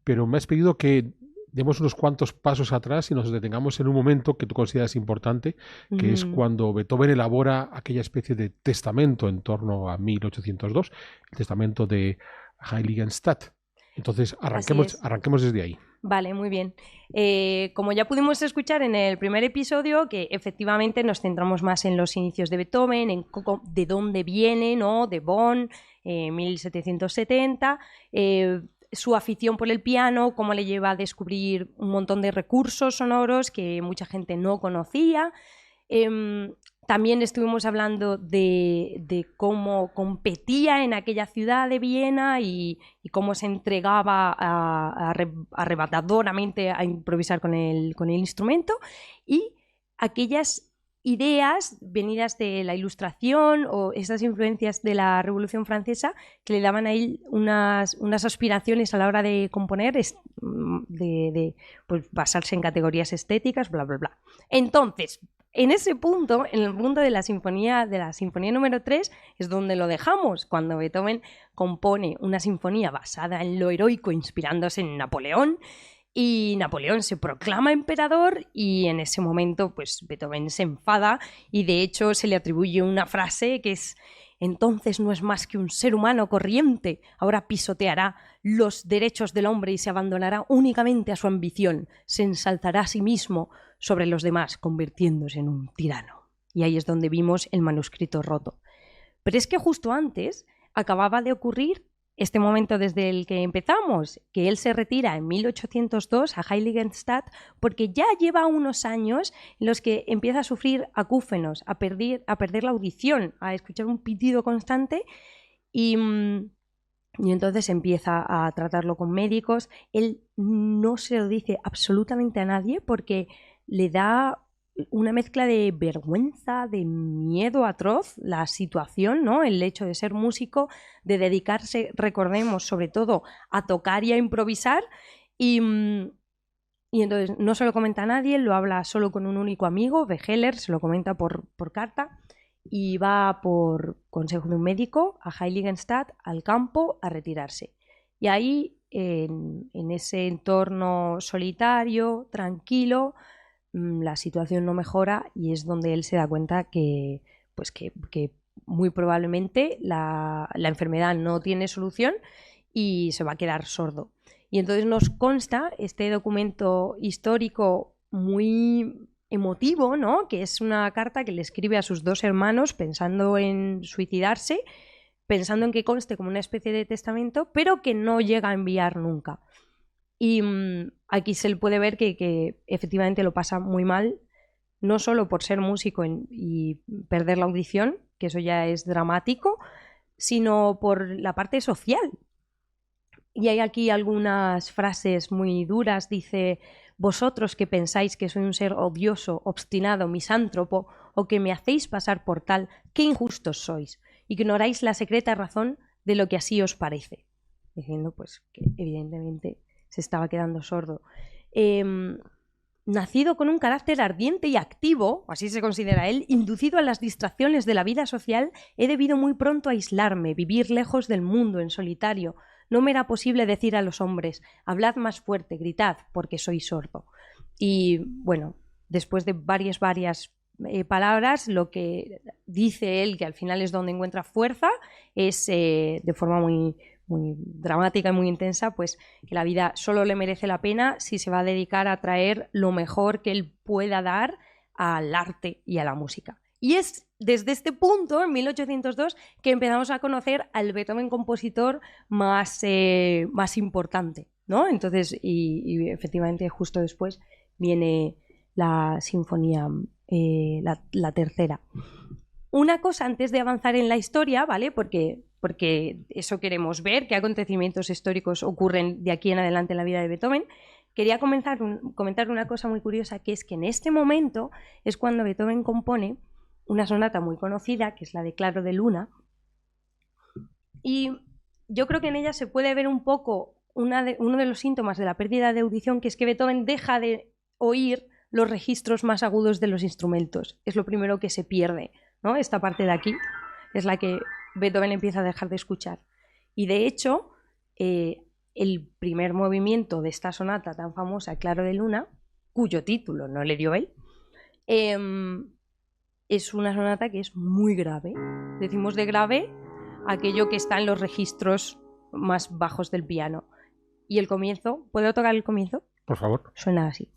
S2: pero me has pedido que demos unos cuantos pasos atrás y nos detengamos en un momento que tú consideras importante, que es cuando Beethoven elabora aquella especie de testamento en torno a 1802, el testamento de Heiligenstadt. Entonces, arranquemos desde ahí.
S3: Vale, muy bien. Como ya pudimos escuchar en el primer episodio, que efectivamente nos centramos más en los inicios de Beethoven, en de dónde viene, ¿no? De Bonn, 1770, su afición por el piano, cómo le lleva a descubrir un montón de recursos sonoros que mucha gente no conocía. También estuvimos hablando de cómo competía en aquella ciudad de Viena y cómo se entregaba arrebatadoramente a improvisar con el instrumento, y aquellas ideas venidas de la Ilustración o esas influencias de la Revolución Francesa que le daban a él unas aspiraciones a la hora de componer, de pues, basarse en categorías estéticas, bla, bla, bla. Entonces, en ese punto, en el punto de la sinfonía número 3, es donde lo dejamos, cuando Beethoven compone una sinfonía basada en lo heroico, inspirándose en Napoleón, y Napoleón se proclama emperador y en ese momento pues Beethoven se enfada y de hecho se le atribuye una frase que es: entonces no es más que un ser humano corriente, ahora pisoteará los derechos del hombre y se abandonará únicamente a su ambición, se ensalzará a sí mismo sobre los demás, convirtiéndose en un tirano. Y ahí es donde vimos el manuscrito roto. Pero es que justo antes acababa de ocurrir este momento desde el que empezamos, que él se retira en 1802 a Heiligenstadt porque ya lleva unos años en los que empieza a sufrir acúfenos, a perder la audición, a escuchar un pitido constante y entonces empieza a tratarlo con médicos. Él no se lo dice absolutamente a nadie porque le da una mezcla de vergüenza, de miedo atroz, la situación, ¿no? El hecho de ser músico, de dedicarse, recordemos, sobre todo a tocar y a improvisar, y entonces no se lo comenta a nadie, lo habla solo con un único amigo, Wegeler, se lo comenta por carta, y va por consejo de un médico a Heiligenstadt, al campo, a retirarse. Y ahí, en ese entorno solitario, tranquilo, la situación no mejora y es donde él se da cuenta que muy probablemente la enfermedad no tiene solución y se va a quedar sordo. Y entonces nos consta este documento histórico muy emotivo, ¿no? Que es una carta que le escribe a sus 2 hermanos pensando en suicidarse, pensando en que conste como una especie de testamento, pero que no llega a enviar nunca. Y aquí se le puede ver que efectivamente lo pasa muy mal, no solo por ser músico y perder la audición, que eso ya es dramático, sino por la parte social. Y hay aquí algunas frases muy duras. Dice: vosotros que pensáis que soy un ser odioso, obstinado, misántropo, o que me hacéis pasar por tal, qué injustos sois. Ignoráis la secreta razón de lo que así os parece. Diciendo pues que evidentemente se estaba quedando sordo. Nacido con un carácter ardiente y activo, así se considera él, inducido a las distracciones de la vida social, he debido muy pronto aislarme, vivir lejos del mundo, en solitario. No me era posible decir a los hombres: hablad más fuerte, gritad, porque soy sordo. Y bueno, después de varias palabras, lo que dice él, que al final es donde encuentra fuerza, es de forma muy dramática y muy intensa, pues que la vida solo le merece la pena si se va a dedicar a traer lo mejor que él pueda dar al arte y a la música. Y es desde este punto, en 1802, que empezamos a conocer al Beethoven compositor más importante, ¿no? Entonces, y efectivamente justo después viene la sinfonía, la tercera. Una cosa antes de avanzar en la historia, ¿vale? Porque eso queremos ver, qué acontecimientos históricos ocurren de aquí en adelante en la vida de Beethoven. Quería comentar una cosa muy curiosa, que es que en este momento es cuando Beethoven compone una sonata muy conocida, que es la de Claro de Luna, y yo creo que en ella se puede ver un poco uno de los síntomas de la pérdida de audición, que es que Beethoven deja de oír los registros más agudos de los instrumentos. Es lo primero que se pierde, ¿no? Esta parte de aquí es la que Beethoven empieza a dejar de escuchar. Y de hecho, el primer movimiento de esta sonata tan famosa, Claro de Luna, cuyo título no le dio él, es una sonata que es muy grave. Decimos de grave aquello que está en los registros más bajos del piano. Y el comienzo, ¿puedo tocar el comienzo?
S2: Por favor.
S3: Suena así.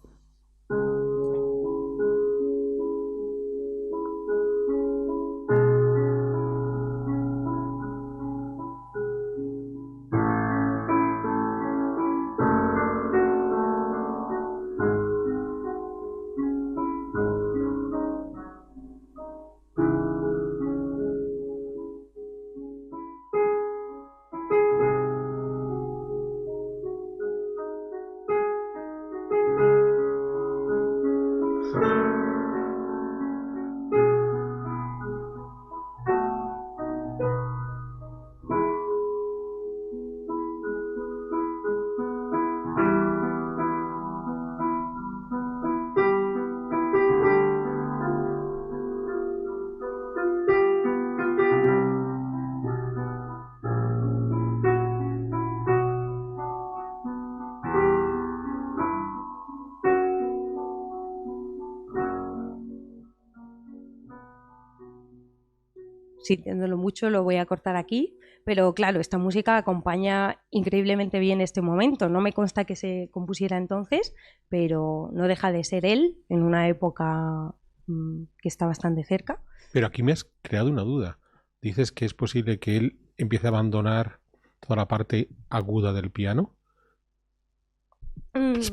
S3: Sintiéndolo mucho, lo voy a cortar aquí, pero claro, esta música acompaña increíblemente bien este momento. No me consta que se compusiera entonces, pero no deja de ser él en una época que está bastante cerca.
S2: Pero aquí me has creado una duda. Dices que es posible que él empiece a abandonar toda la parte aguda del piano,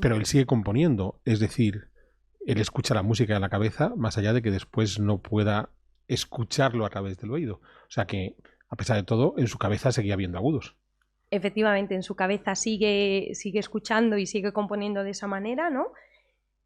S2: pero él sigue componiendo. Es decir, él escucha la música en la cabeza, más allá de que después no pueda escucharlo a través del oído. O sea que, a pesar de todo, en su cabeza seguía viendo agudos.
S3: Efectivamente, en su cabeza sigue escuchando y sigue componiendo de esa manera, ¿no?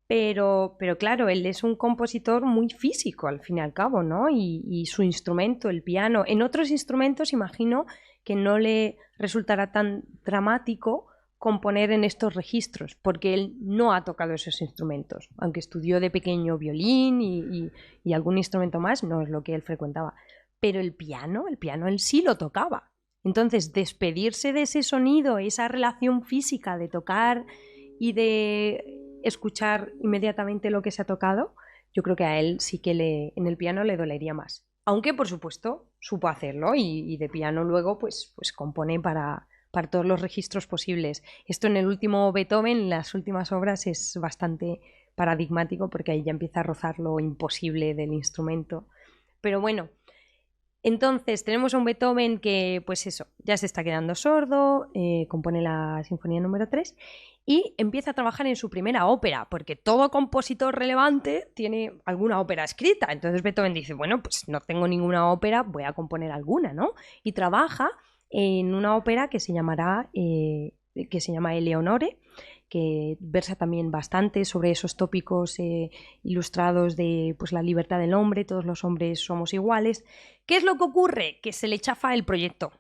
S3: Pero claro, él es un compositor muy físico, al fin y al cabo, ¿no? Y su instrumento, el piano. En otros instrumentos, imagino que no le resultará tan dramático componer en estos registros, porque él no ha tocado esos instrumentos, aunque estudió de pequeño violín y algún instrumento más, no es lo que él frecuentaba, pero el piano él sí lo tocaba. Entonces, despedirse de ese sonido, esa relación física de tocar y de escuchar inmediatamente lo que se ha tocado, yo creo que a él sí que en el piano le dolería más, aunque por supuesto supo hacerlo y de piano luego pues compone para para todos los registros posibles. Esto en el último Beethoven, en las últimas obras, es bastante paradigmático porque ahí ya empieza a rozar lo imposible del instrumento. Pero bueno, entonces tenemos a un Beethoven que, pues eso, ya se está quedando sordo, compone la Sinfonía número 3 y empieza a trabajar en su primera ópera, porque todo compositor relevante tiene alguna ópera escrita. Entonces Beethoven dice, bueno, pues no tengo ninguna ópera, voy a componer alguna, ¿no? Y trabaja en una ópera que se llama Eleonore, que versa también bastante sobre esos tópicos ilustrados de pues, la libertad del hombre, todos los hombres somos iguales. ¿Qué es lo que ocurre? Que se le chafa el proyecto,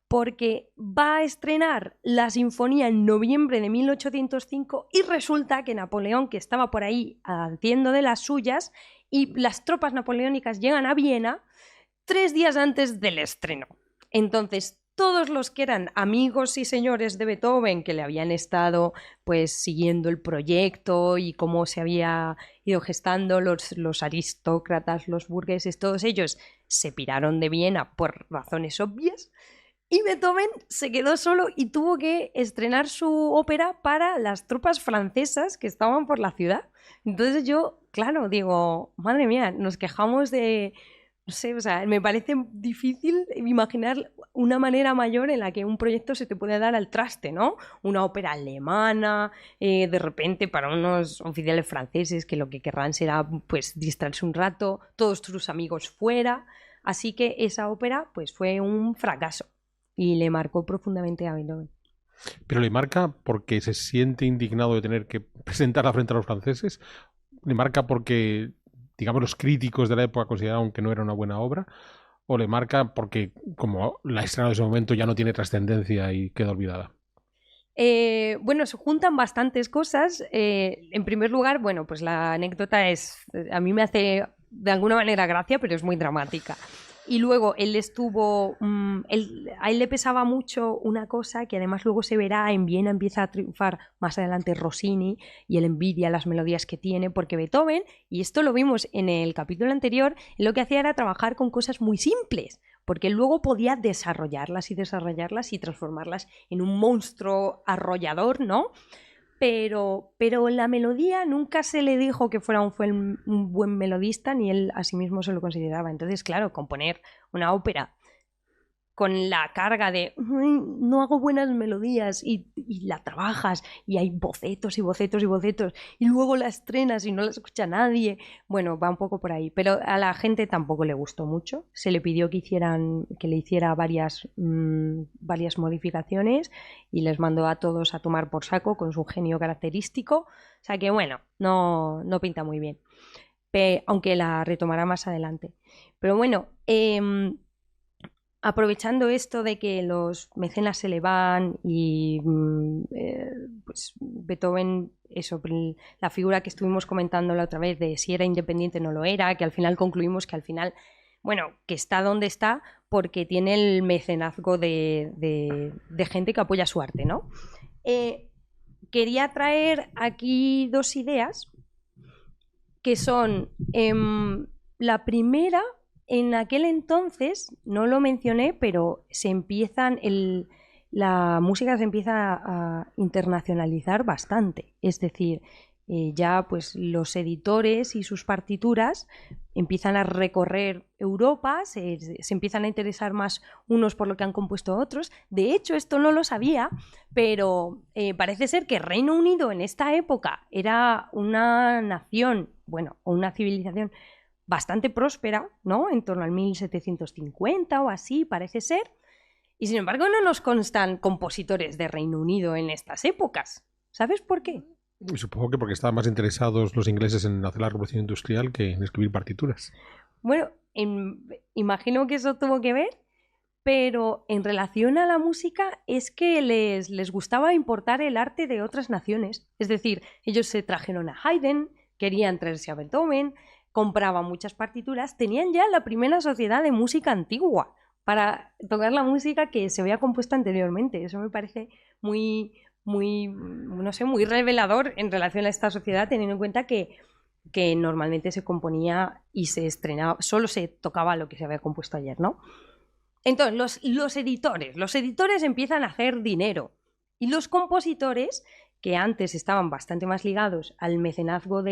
S3: porque va a estrenar la sinfonía en noviembre de 1805 y resulta que Napoleón, que estaba por ahí haciendo de las suyas, y las tropas napoleónicas llegan a Viena 3 días antes del estreno. Entonces, todos los que eran amigos y señores de Beethoven, que le habían estado pues siguiendo el proyecto y cómo se había ido gestando, los aristócratas, los burgueses, todos ellos se piraron de Viena por razones obvias, y Beethoven se quedó solo y tuvo que estrenar su ópera para las tropas francesas que estaban por la ciudad. Entonces yo, claro, digo, madre mía, nos quejamos de... No sé, o sea, me parece difícil imaginar una manera mayor en la que un proyecto se te puede dar al traste, ¿no? Una ópera alemana, de repente para unos oficiales franceses que lo que querrán será pues distraerse un rato, todos tus amigos fuera. Así que esa ópera pues fue un fracaso y le marcó profundamente a Beethoven.
S2: ¿Pero le marca porque se siente indignado de tener que presentarla frente a los franceses? ¿Le marca porque, digamos, los críticos de la época consideraron que no era una buena obra? ¿O le marca porque, como la estrena de ese momento ya no tiene trascendencia y queda olvidada?
S3: Bueno, se juntan bastantes cosas. En primer lugar, bueno, pues la anécdota a mí me hace de alguna manera gracia, pero es muy dramática. Y luego él estuvo, a él le pesaba mucho una cosa que además luego se verá en Viena, empieza a triunfar más adelante Rossini y él envidia las melodías que tiene, porque Beethoven, y esto lo vimos en el capítulo anterior, lo que hacía era trabajar con cosas muy simples, porque él luego podía desarrollarlas y transformarlas en un monstruo arrollador, ¿no? Pero la melodía nunca se le dijo que fuera un buen melodista, ni él a sí mismo se lo consideraba. Entonces, claro, componer una ópera con la carga de no hago buenas melodías y la trabajas y hay bocetos y bocetos y bocetos y luego la estrenas y no la escucha nadie. Bueno, va un poco por ahí, pero a la gente tampoco le gustó mucho. Se le pidió que le hiciera varias modificaciones y les mandó a todos a tomar por saco con su genio característico. O sea que bueno, no pinta muy bien, aunque la retomará más adelante. Pero bueno, aprovechando esto de que los mecenas se le van y pues Beethoven, eso, la figura que estuvimos comentando la otra vez de si era independiente no lo era, que al final concluimos que al final, bueno, que está donde está porque tiene el mecenazgo de gente que apoya su arte, ¿no? Quería traer aquí 2 ideas que son la primera. En aquel entonces, no lo mencioné, pero la música se empieza a internacionalizar bastante. Es decir, ya pues los editores y sus partituras empiezan a recorrer Europa, se empiezan a interesar más unos por lo que han compuesto otros. De hecho, esto no lo sabía, pero parece ser que Reino Unido en esta época era una nación, bueno, o una civilización bastante próspera, ¿no? En torno al 1750 o así, parece ser. Y sin embargo no nos constan compositores de Reino Unido en estas épocas. ¿Sabes por qué?
S2: Supongo que porque estaban más interesados los ingleses en hacer la revolución industrial que en escribir partituras.
S3: Bueno, imagino que eso tuvo que ver, pero en relación a la música es que les gustaba importar el arte de otras naciones. Es decir, ellos se trajeron a Haydn, querían traerse a Beethoven, compraban muchas partituras, tenían ya la primera sociedad de música antigua para tocar la música que se había compuesto anteriormente. Eso me parece muy, no sé, muy revelador en relación a esta sociedad, teniendo en cuenta que normalmente se componía y se estrenaba, solo se tocaba lo que se había compuesto ayer, ¿no? Entonces, los editores empiezan a hacer dinero y los compositores, que antes estaban bastante más ligados al mecenazgo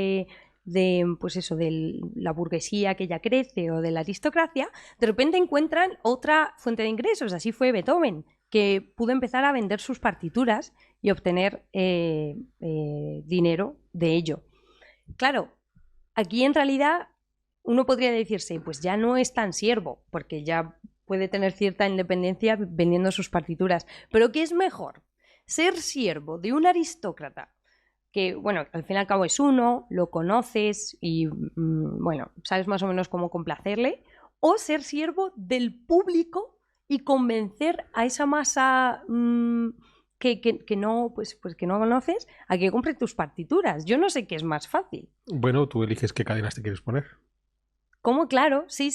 S3: pues eso, de la burguesía que ya crece o de la aristocracia, de repente encuentran otra fuente de ingresos. Así fue Beethoven, que pudo empezar a vender sus partituras y obtener dinero de ello. Claro, aquí en realidad uno podría decirse, pues ya no es tan siervo, porque ya puede tener cierta independencia vendiendo sus partituras. Pero ¿qué es mejor? Ser siervo de un aristócrata que, bueno, al fin y al cabo es uno, lo conoces y, bueno, sabes más o menos cómo complacerle, o ser siervo del público y convencer a esa masa que no, pues que no conoces a que compre tus partituras. Yo no sé qué es más fácil.
S2: Bueno, tú eliges qué cadenas te quieres poner.
S3: ¿Cómo? Claro, sí.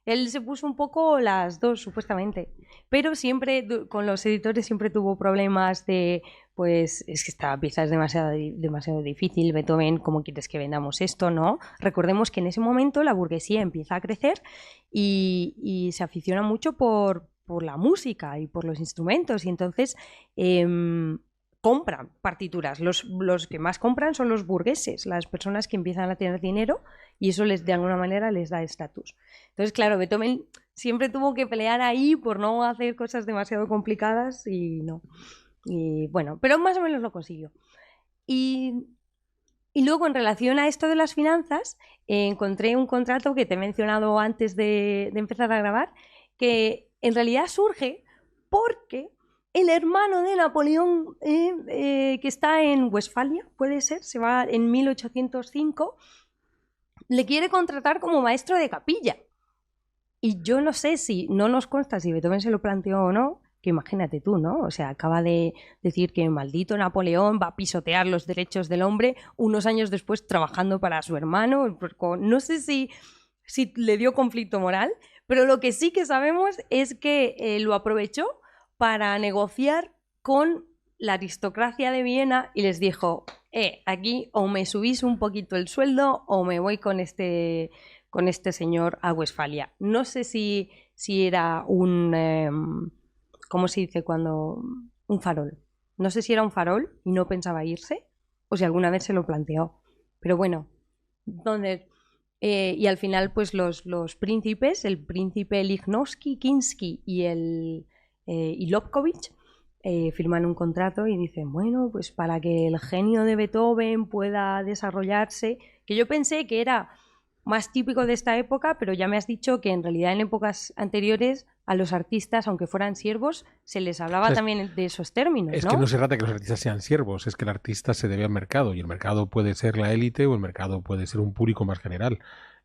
S3: Él se puso un poco las dos, supuestamente. Pero siempre, con los editores, siempre tuvo problemas de, pues, es que esta pieza es demasiado difícil. Beethoven, ¿cómo quieres que vendamos esto? ¿No? Recordemos que en ese momento la burguesía empieza a crecer y se aficiona mucho por la música y por los instrumentos. Y entonces compran partituras. Los que más compran son los burgueses, las personas que empiezan a tener dinero, y eso de alguna manera les da estatus. Entonces, claro, Beethoven siempre tuvo que pelear ahí por no hacer cosas demasiado complicadas y no. Y bueno, pero más o menos lo consiguió. Y luego, en relación a esto de las finanzas, encontré un contrato que te he mencionado antes de empezar a grabar, que en realidad surge porque el hermano de Napoleón, que está en Westfalia, puede ser, se va en 1805, le quiere contratar como maestro de capilla. Y yo no sé si, no nos consta si Beethoven se lo planteó o no, que imagínate tú, ¿no? O sea, acaba de decir que maldito Napoleón va a pisotear los derechos del hombre unos años después trabajando para su hermano. No sé si le dio conflicto moral, pero lo que sí que sabemos es que lo aprovechó para negociar con la aristocracia de Viena y les dijo, aquí o me subís un poquito el sueldo o me voy con este señor a Westfalia. No sé si era un... ¿cómo se dice cuando...? Un farol. No sé si era un farol y no pensaba irse o si alguna vez se lo planteó. Pero bueno, donde... y al final, pues los príncipes, el príncipe Lichnowsky, Kinsky y Lobkowitz, firman un contrato y dicen, bueno, pues para que el genio de Beethoven pueda desarrollarse, que yo pensé que era más típico de esta época, pero ya me has dicho que en realidad en épocas anteriores a los artistas, aunque fueran siervos, se les hablaba también de esos términos, ¿no?
S2: Es que no se trata de que los artistas sean siervos, es que el artista se debe al mercado, y el mercado puede ser la élite o el mercado puede ser un público más general.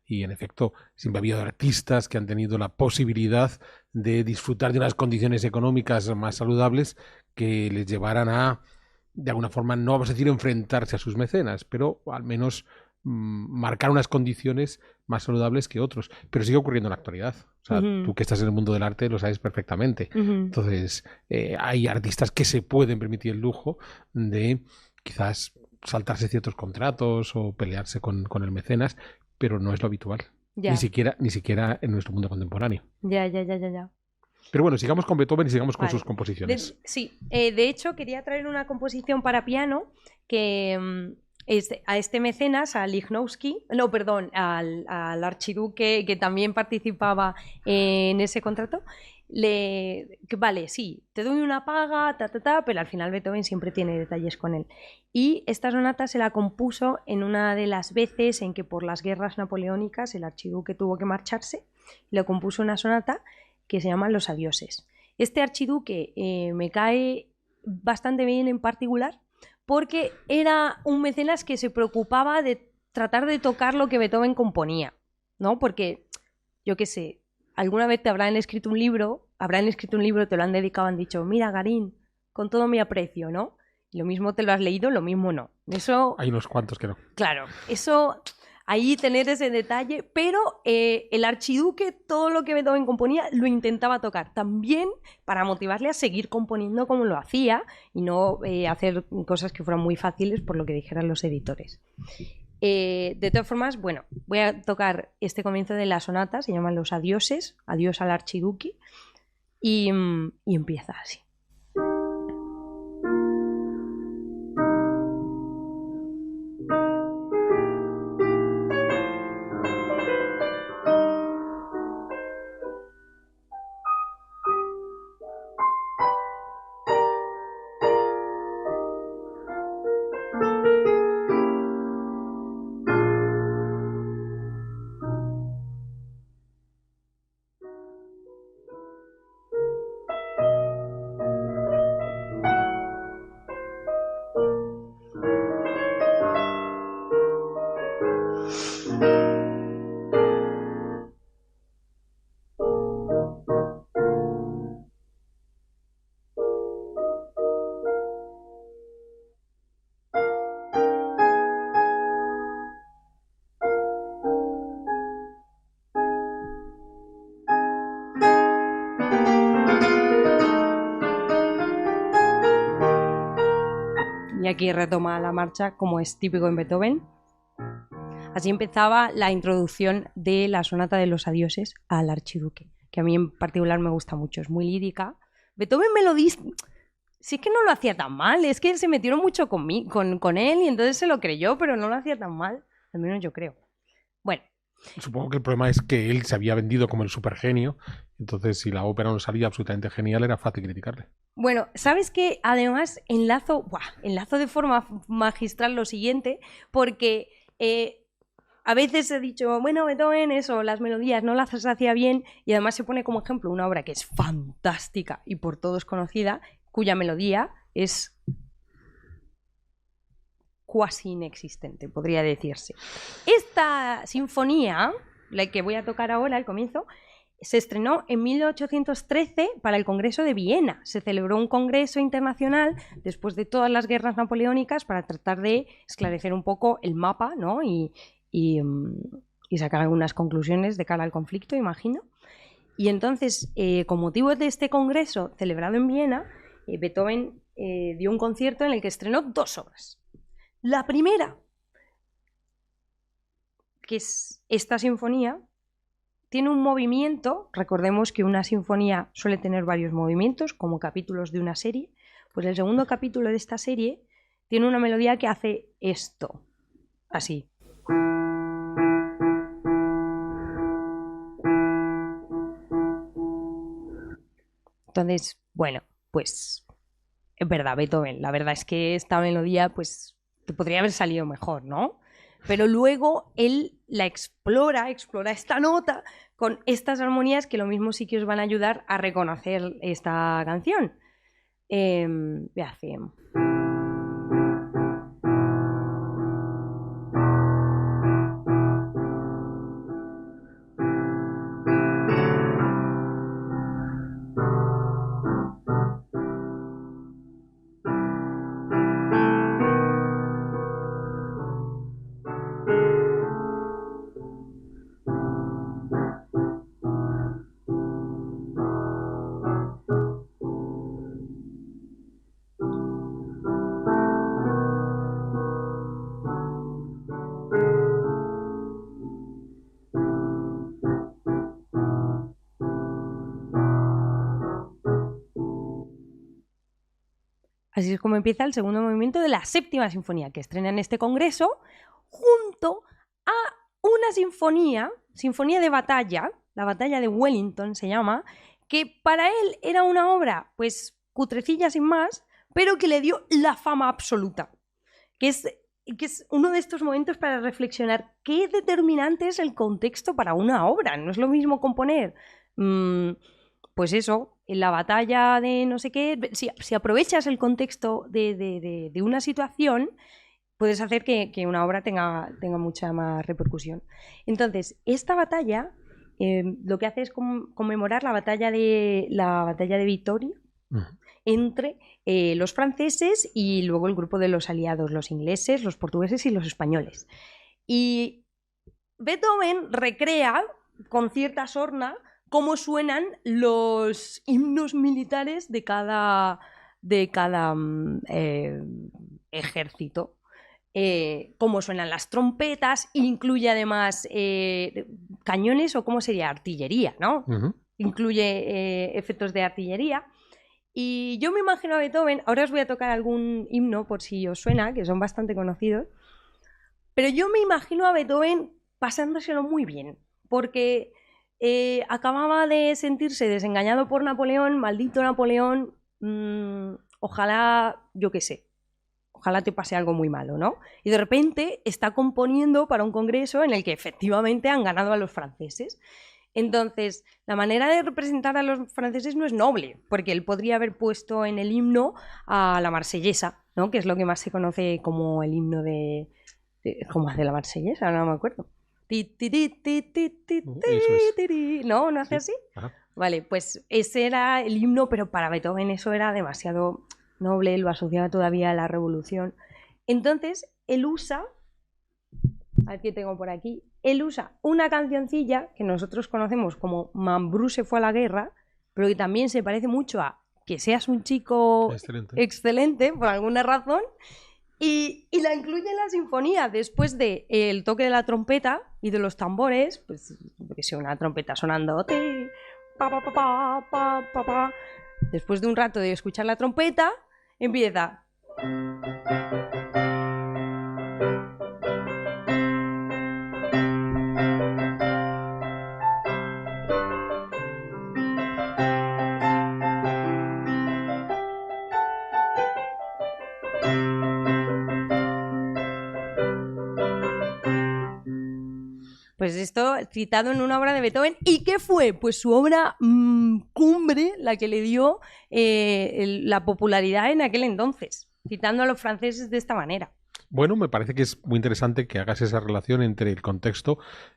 S2: Y en efecto, siempre ha habido artistas que han tenido la posibilidad de disfrutar de unas condiciones económicas más saludables que les llevaran a, de alguna forma, no vamos a decir enfrentarse a sus mecenas, pero al menos marcar unas condiciones más saludables que otros. Pero sigue ocurriendo en la actualidad. O sea, tú que estás en el mundo del arte lo sabes perfectamente. Entonces, hay artistas que se pueden permitir el lujo de quizás saltarse ciertos contratos o pelearse con el mecenas, pero no es lo habitual. Ni siquiera en nuestro mundo contemporáneo.
S3: Ya.
S2: Pero bueno, sigamos con Beethoven y sigamos con sus composiciones.
S3: De hecho, quería traer una composición para piano que a este mecenas, a Lichnowsky, al archiduque que también participaba en ese contrato, vale, sí, te doy una paga, pero al final Beethoven siempre tiene detalles con él. Y esta sonata se la compuso en una de las veces en que por las guerras napoleónicas el archiduque tuvo que marcharse. Le compuso una sonata que se llama Los Adioses. Este archiduque me cae bastante bien en particular porque era un mecenas que se preocupaba de tratar de tocar lo que Beethoven componía, ¿no? Porque, yo qué sé, alguna vez te habrán escrito un libro, te lo han dedicado, han dicho, mira, Garín, con todo mi aprecio, ¿no? Y lo mismo te lo has leído, lo mismo no. Eso...
S2: Hay unos cuantos que no.
S3: Claro, eso... Ahí tener ese detalle, pero el archiduque, todo lo que Beethoven componía, lo intentaba tocar. También para motivarle a seguir componiendo como lo hacía y no hacer cosas que fueran muy fáciles por lo que dijeran los editores. De todas formas, bueno, voy a tocar este comienzo de la sonata, se llaman Los Adioses, adiós al archiduque, y empieza así. Y aquí retoma la marcha, como es típico en Beethoven. Así empezaba la introducción de la sonata de los adioses al archiduque, que a mí en particular me gusta mucho, es muy lírica. Beethoven melodista, sí es que no lo hacía tan mal, es que se metieron mucho con él y entonces se lo creyó, pero no lo hacía tan mal, al menos yo creo. Bueno.
S2: Supongo que el problema es que él se había vendido como el supergenio, entonces si la ópera no salía absolutamente genial era fácil criticarle.
S3: Bueno, ¿sabes qué? Además enlazo de forma magistral lo siguiente, porque a veces he dicho, bueno, Beethoven, eso, las melodías no las hacía bien, y además se pone como ejemplo una obra que es fantástica y por todos conocida, cuya melodía es cuasi inexistente, podría decirse. Esta sinfonía, la que voy a tocar ahora al comienzo, se estrenó en 1813 para el Congreso de Viena. Se celebró un congreso internacional después de todas las guerras napoleónicas para tratar de esclarecer un poco el mapa, ¿no? y sacar algunas conclusiones de cara al conflicto, imagino. Y entonces, con motivo de este congreso celebrado en Viena, Beethoven dio un concierto en el que estrenó 2 obras. La primera, que es esta sinfonía, tiene un movimiento, recordemos que una sinfonía suele tener varios movimientos, como capítulos de una serie, pues el segundo capítulo de esta serie tiene una melodía que hace esto, así. Entonces, bueno, pues es verdad, Beethoven, la verdad es que esta melodía pues te podría haber salido mejor, ¿no? Pero luego él la explora esta nota con estas armonías que lo mismo sí que os van a ayudar a reconocer esta canción. Veamos. Así es como empieza el segundo movimiento de la séptima sinfonía, que estrena en este congreso, junto a una sinfonía de batalla, la batalla de Wellington se llama, que para él era una obra, pues, cutrecilla sin más, pero que le dio la fama absoluta, que es uno de estos momentos para reflexionar qué determinante es el contexto para una obra. No es lo mismo componer, pues eso, en la batalla de no sé qué, si aprovechas el contexto de una situación, puedes hacer que una obra tenga mucha más repercusión. Entonces, esta batalla lo que hace es conmemorar la batalla de Vittoria entre los franceses y luego el grupo de los aliados, los ingleses, los portugueses y los españoles. Y Beethoven recrea con cierta sorna cómo suenan los himnos militares de cada ejército, cómo suenan las trompetas, incluye además cañones o cómo sería artillería, ¿no? incluye efectos de artillería. Y yo me imagino a Beethoven, ahora os voy a tocar algún himno por si os suena, que son bastante conocidos, pero yo me imagino a Beethoven pasándoselo muy bien, porque acababa de sentirse desengañado por Napoleón, maldito Napoleón, ojalá, yo qué sé, ojalá te pase algo muy malo, ¿no? Y de repente está componiendo para un congreso en el que efectivamente han ganado a los franceses. Entonces, la manera de representar a los franceses no es noble, porque él podría haber puesto en el himno a la Marsellesa, ¿no? Que es lo que más se conoce como el himno de ¿cómo hace la Marsellesa? Ahora no me acuerdo. ¿No? ¿No hace así? Ajá. Vale, pues ese era el himno, pero para Beethoven eso era demasiado noble, lo asociaba todavía a la revolución. Entonces, él usa, a ver qué tengo por aquí, él usa una cancioncilla que nosotros conocemos como Mambrú se fue a la guerra, pero que también se parece mucho a Que seas un chico excelente por alguna razón, y la incluye en la sinfonía después del toque de la trompeta y de los tambores, pues que sea una trompeta sonando, después de un rato de escuchar la trompeta, empieza. Pues esto citado en una obra de Beethoven. ¿Y qué fue? Pues su obra cumbre, la que le dio la popularidad en aquel entonces, citando a los franceses de esta manera.
S2: Bueno, me parece que es muy interesante que hagas esa relación entre el contexto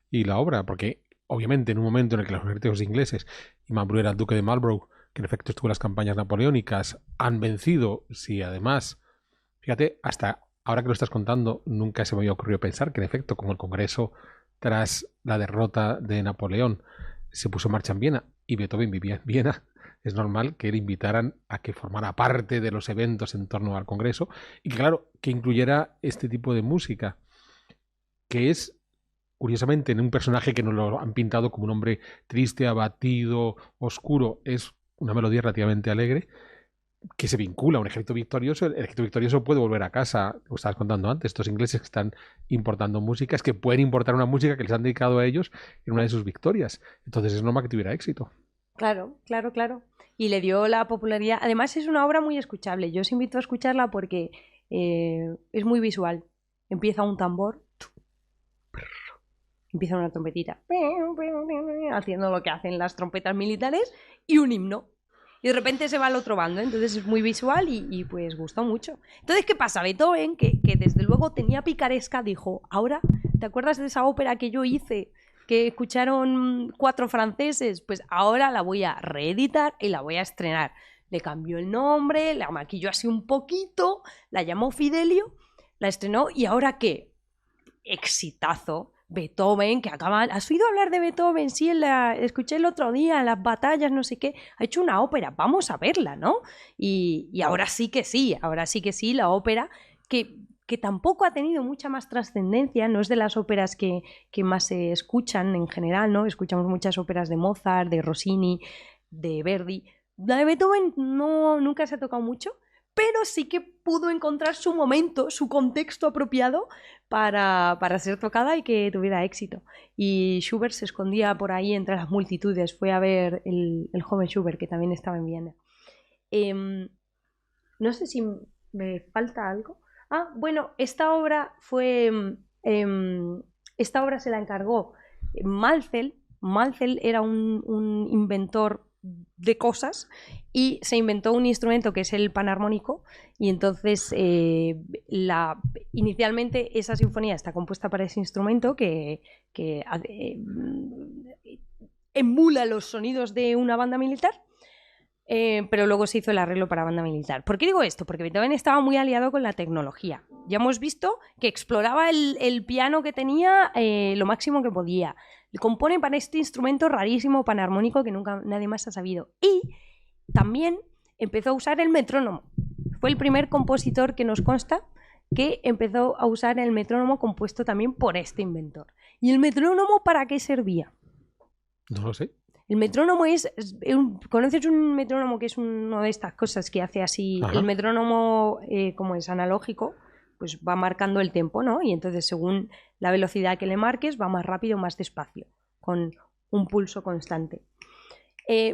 S2: y la obra, porque obviamente en un momento en el que los ejércitos ingleses, y Mambrú era el duque de Marlborough, que en efecto estuvo en las campañas napoleónicas, han vencido, si además, fíjate, hasta ahora que lo estás contando, nunca se me había ocurrido pensar que en efecto, como el Congreso tras la derrota de Napoleón se puso en marcha en Viena y Beethoven vivía en Viena, es normal que le invitaran a que formara parte de los eventos en torno al Congreso y que, claro, que incluyera este tipo de música, que es, curiosamente, en un personaje que nos lo han pintado como un hombre triste, abatido, oscuro, es una melodía relativamente alegre, que se vincula a un ejército victorioso. El ejército victorioso puede volver a casa, lo estabas contando antes, estos ingleses que están importando música, es que pueden importar una música que les han dedicado a ellos en una de sus victorias. Entonces es normal que tuviera éxito.
S3: Claro. Y le dio la popularidad. Además es una obra muy escuchable. Yo os invito a escucharla porque es muy visual. Empieza un tambor, empieza una trompetita, haciendo lo que hacen las trompetas militares, y un himno. Y de repente se va al otro bando, entonces es muy visual y pues gustó mucho. Entonces, ¿qué pasa? Beethoven, que desde luego tenía picaresca, dijo, ahora, ¿te acuerdas de esa ópera que yo hice, que escucharon 4 franceses? Pues ahora la voy a reeditar y la voy a estrenar. Le cambió el nombre, la maquilló así un poquito, la llamó Fidelio, la estrenó y ¿ahora qué? Exitazo. Beethoven, que acaban... ¿Has oído hablar de Beethoven? Sí, escuché el otro día en las batallas, no sé qué. Ha hecho una ópera, vamos a verla, ¿no? Y ahora sí que sí, la ópera que tampoco ha tenido mucha más trascendencia, no es de las óperas que más se escuchan en general, ¿no? Escuchamos muchas óperas de Mozart, de Rossini, de Verdi. La de Beethoven nunca se ha tocado mucho, pero sí que pudo encontrar su momento, su contexto apropiado para ser tocada y que tuviera éxito. Y Schubert se escondía por ahí entre las multitudes, fue a ver el joven Schubert, que también estaba en Viena. No sé si me falta algo. Bueno, esta obra se la encargó Malzel. Malzel era un inventor de cosas y se inventó un instrumento que es el panarmónico y entonces inicialmente esa sinfonía está compuesta para ese instrumento que emula los sonidos de una banda militar, pero luego se hizo el arreglo para banda militar. ¿Por qué digo esto? Porque Beethoven estaba muy aliado con la tecnología. Ya hemos visto que exploraba el piano que tenía lo máximo que podía. Compone para este instrumento rarísimo panarmónico que nunca nadie más ha sabido. Y también empezó a usar el metrónomo. Fue el primer compositor que nos consta que empezó a usar el metrónomo compuesto también por este inventor. ¿Y el metrónomo para qué servía?
S2: No lo sé.
S3: El metrónomo ¿conoces un metrónomo que es una de estas cosas que hace así?
S2: Ajá.
S3: El metrónomo, como es analógico, pues va marcando el tiempo, ¿no? Y entonces según la velocidad que le marques va más rápido o más despacio, con un pulso constante.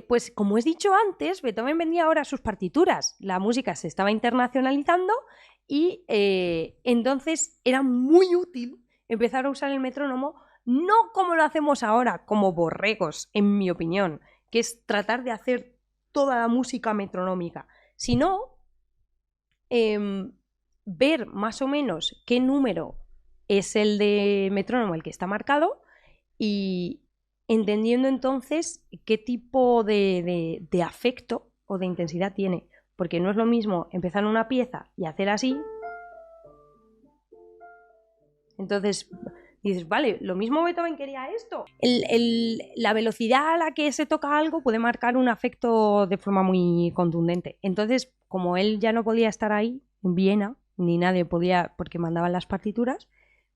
S3: Pues como he dicho antes, Beethoven vendía ahora sus partituras. La música se estaba internacionalizando y entonces era muy útil empezar a usar el metrónomo, no como lo hacemos ahora, como borregos, en mi opinión, que es tratar de hacer toda la música metronómica, sino ver más o menos qué número es el de metrónomo el que está marcado y entendiendo entonces qué tipo de afecto o de intensidad tiene. Porque no es lo mismo empezar una pieza y hacer así. Entonces dices, vale, lo mismo Beethoven quería esto. La velocidad a la que se toca algo puede marcar un afecto de forma muy contundente. Entonces, como él ya no podía estar ahí, en Viena, ni nadie podía, porque mandaban las partituras,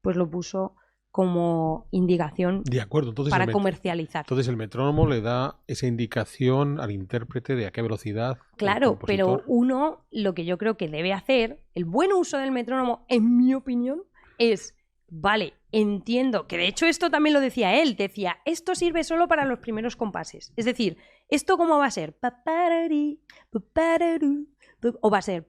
S3: pues lo puso como indicación
S2: De acuerdo, entonces
S3: para comercializar.
S2: Entonces el metrónomo le da esa indicación al intérprete de a qué velocidad.
S3: Claro, pero uno lo que yo creo que debe hacer, el buen uso del metrónomo, en mi opinión, es, vale, entiendo, que de hecho esto también lo decía él, decía, esto sirve solo para los primeros compases. Es decir, ¿esto cómo va a ser? O va a ser...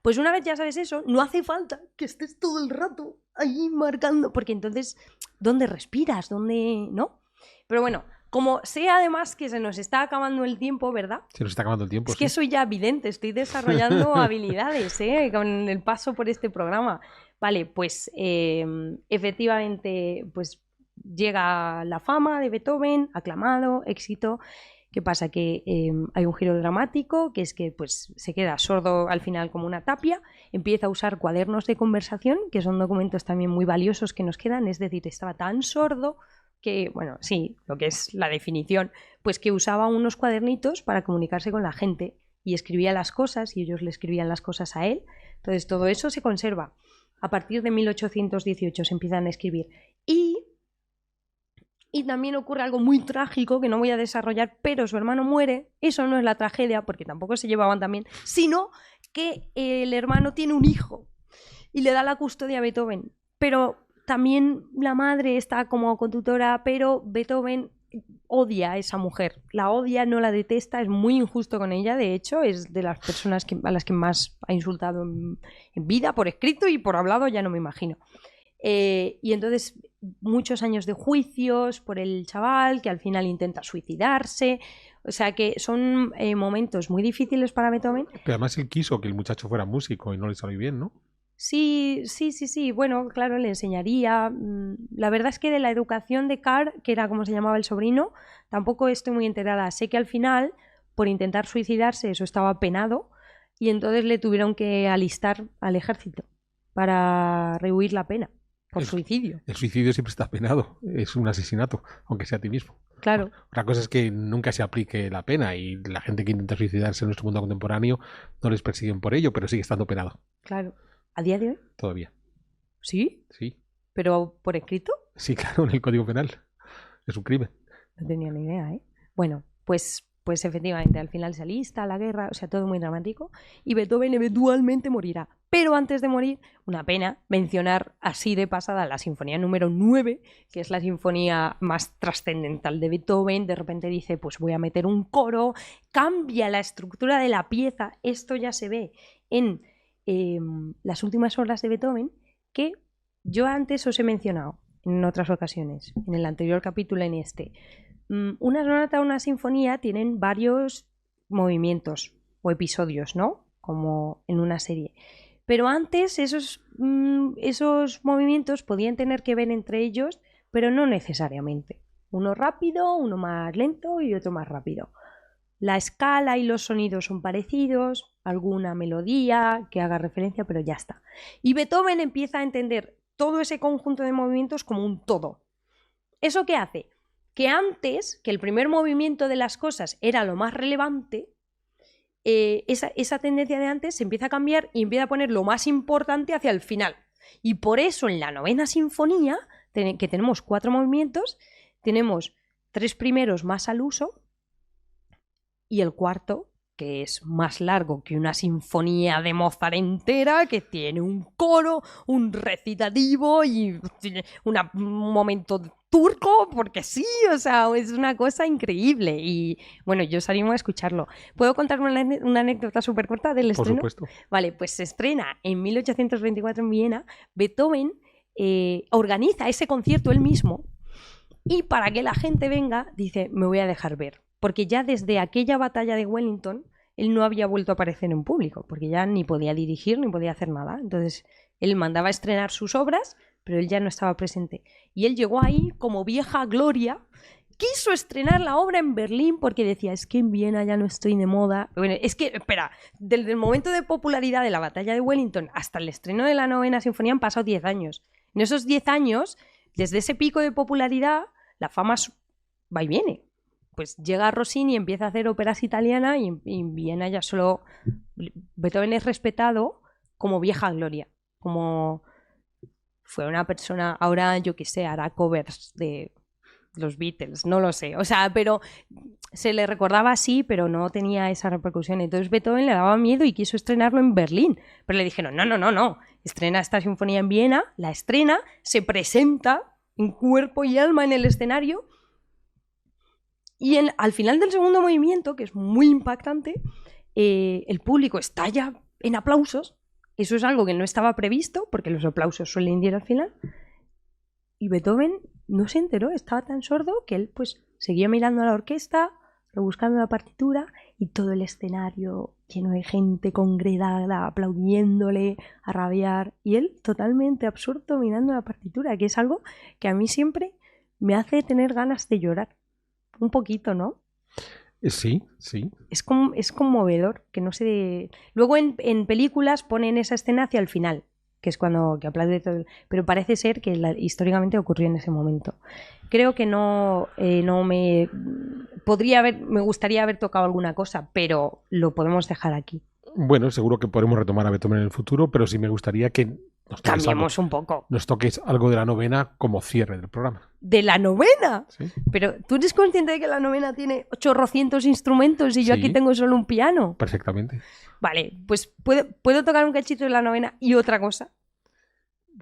S3: Pues una vez ya sabes eso, no hace falta que estés todo el rato ahí marcando, porque entonces, ¿dónde respiras? ¿Dónde no? Pero bueno, como sé además que se nos está acabando el tiempo, ¿verdad?
S2: Se nos está acabando el tiempo.
S3: Es que soy ya vidente, estoy desarrollando habilidades, con el paso por este programa. Vale, pues efectivamente, pues llega la fama de Beethoven, aclamado, éxito. ¿Qué pasa? Que hay un giro dramático, que es que pues, se queda sordo al final como una tapia, empieza a usar cuadernos de conversación, que son documentos también muy valiosos que nos quedan, es decir, estaba tan sordo que, bueno, sí, lo que es la definición, pues que usaba unos cuadernitos para comunicarse con la gente y escribía las cosas y ellos le escribían las cosas a él. Entonces todo eso se conserva. A partir de 1818 se empiezan a escribir. Y también ocurre algo muy trágico que no voy a desarrollar, pero su hermano muere. Eso no es la tragedia, porque tampoco se llevaban tan bien, sino que el hermano tiene un hijo y le da la custodia a Beethoven. Pero también la madre está como contutora, pero Beethoven odia a esa mujer. La odia, no la detesta, es muy injusto con ella. De hecho, es de las personas a las que más ha insultado en vida, por escrito y por hablado, ya no me imagino. Y entonces muchos años de juicios por el chaval que al final intenta suicidarse, o sea que son momentos muy difíciles para Beethoven.
S2: Pero además él quiso que el muchacho fuera músico y no le salió bien, ¿no?
S3: Sí, bueno, claro, le enseñaría. La verdad es que de la educación de Karl, que era como se llamaba el sobrino, tampoco estoy muy enterada. Sé que al final, por intentar suicidarse, eso estaba penado y entonces le tuvieron que alistar al ejército para rehuir la pena. Por suicidio.
S2: El suicidio siempre está penado, es un asesinato, aunque sea a ti mismo.
S3: Claro.
S2: Otra cosa es que nunca se aplique la pena y la gente que intenta suicidarse en nuestro mundo contemporáneo no les persiguen por ello, pero sigue estando penado.
S3: Claro. ¿A día de hoy?
S2: Todavía.
S3: ¿Sí?
S2: Sí.
S3: ¿Pero por escrito?
S2: Sí, claro, en el Código Penal. Es un crimen.
S3: No tenía ni idea, ¿eh? Bueno, pues efectivamente, al final se alista la guerra, o sea, todo muy dramático, y Beethoven eventualmente morirá. Pero antes de morir, una pena mencionar así de pasada la sinfonía número 9, que es la sinfonía más trascendental de Beethoven. De repente dice, pues voy a meter un coro, cambia la estructura de la pieza. Esto ya se ve en las últimas obras de Beethoven, que yo antes os he mencionado en otras ocasiones, en el anterior capítulo, en este. Una sonata o una sinfonía tienen varios movimientos o episodios, ¿no? Como en una serie. Pero antes esos movimientos podían tener que ver entre ellos, pero no necesariamente. Uno rápido, uno más lento y otro más rápido. La escala y los sonidos son parecidos, alguna melodía que haga referencia, pero ya está. Y Beethoven empieza a entender todo ese conjunto de movimientos como un todo. ¿Eso qué hace? Que antes, que el primer movimiento de las cosas era lo más relevante, esa tendencia de antes se empieza a cambiar y empieza a poner lo más importante hacia el final. Y por eso en la 9ª sinfonía, que tenemos 4 movimientos, tenemos 3 primeros más al uso y el cuarto, que es más largo que una sinfonía de Mozart entera, que tiene un coro, un recitativo y un momento turco, porque sí, o sea, es una cosa increíble. Y bueno, yo os animo a escucharlo. ¿Puedo contar una anécdota súper corta del estreno?
S2: Por supuesto.
S3: Vale, pues se estrena en 1824 en Viena. Beethoven organiza ese concierto él mismo y para que la gente venga, dice, me voy a dejar ver. Porque ya desde aquella batalla de Wellington, él no había vuelto a aparecer en público, porque ya ni podía dirigir ni podía hacer nada. Entonces, él mandaba a estrenar sus obras, pero él ya no estaba presente. Y él llegó ahí como vieja gloria, quiso estrenar la obra en Berlín porque decía, es que en Viena ya no estoy de moda. Bueno, es que, espera, desde el momento de popularidad de la batalla de Wellington hasta el estreno de la 9ª Sinfonía han pasado 10 años. En esos 10 años, desde ese pico de popularidad, la fama va y viene. Pues llega Rossini y empieza a hacer óperas italianas y en Viena ya solo Beethoven es respetado como vieja gloria, como fue una persona, ahora yo qué sé, hará covers de los Beatles, no lo sé, o sea, pero se le recordaba así, pero no tenía esa repercusión. Entonces Beethoven le daba miedo y quiso estrenarlo en Berlín, pero le dijeron, no, estrena esta sinfonía en Viena, la estrena, se presenta en cuerpo y alma en el escenario. Y al final del segundo movimiento, que es muy impactante, el público estalla en aplausos. Eso es algo que no estaba previsto, porque los aplausos suelen ir al final. Y Beethoven no se enteró, estaba tan sordo que él pues seguía mirando a la orquesta, rebuscando la partitura y todo el escenario lleno de gente congregada, aplaudiéndole, a rabiar. Y él totalmente absorto mirando la partitura, que es algo que a mí siempre me hace tener ganas de llorar. Un poquito, ¿no?
S2: Sí.
S3: Es conmovedor, que no sé... Luego en películas ponen esa escena hacia el final, que es cuando que aplaude todo. Pero parece ser que históricamente ocurrió en ese momento. Creo que no me... me gustaría haber tocado alguna cosa, pero lo podemos dejar aquí.
S2: Bueno, seguro que podremos retomar a Beethoven en el futuro, pero sí me gustaría que
S3: cambiemos un poco.
S2: Nos toques algo de la 9ª como cierre del programa.
S3: ¿De la 9ª?
S2: ¿Sí?
S3: Pero ¿tú eres consciente de que la 9ª tiene 800 instrumentos y yo aquí tengo solo un piano?
S2: Perfectamente.
S3: Vale, pues ¿puedo tocar un cachito de la 9ª y otra cosa?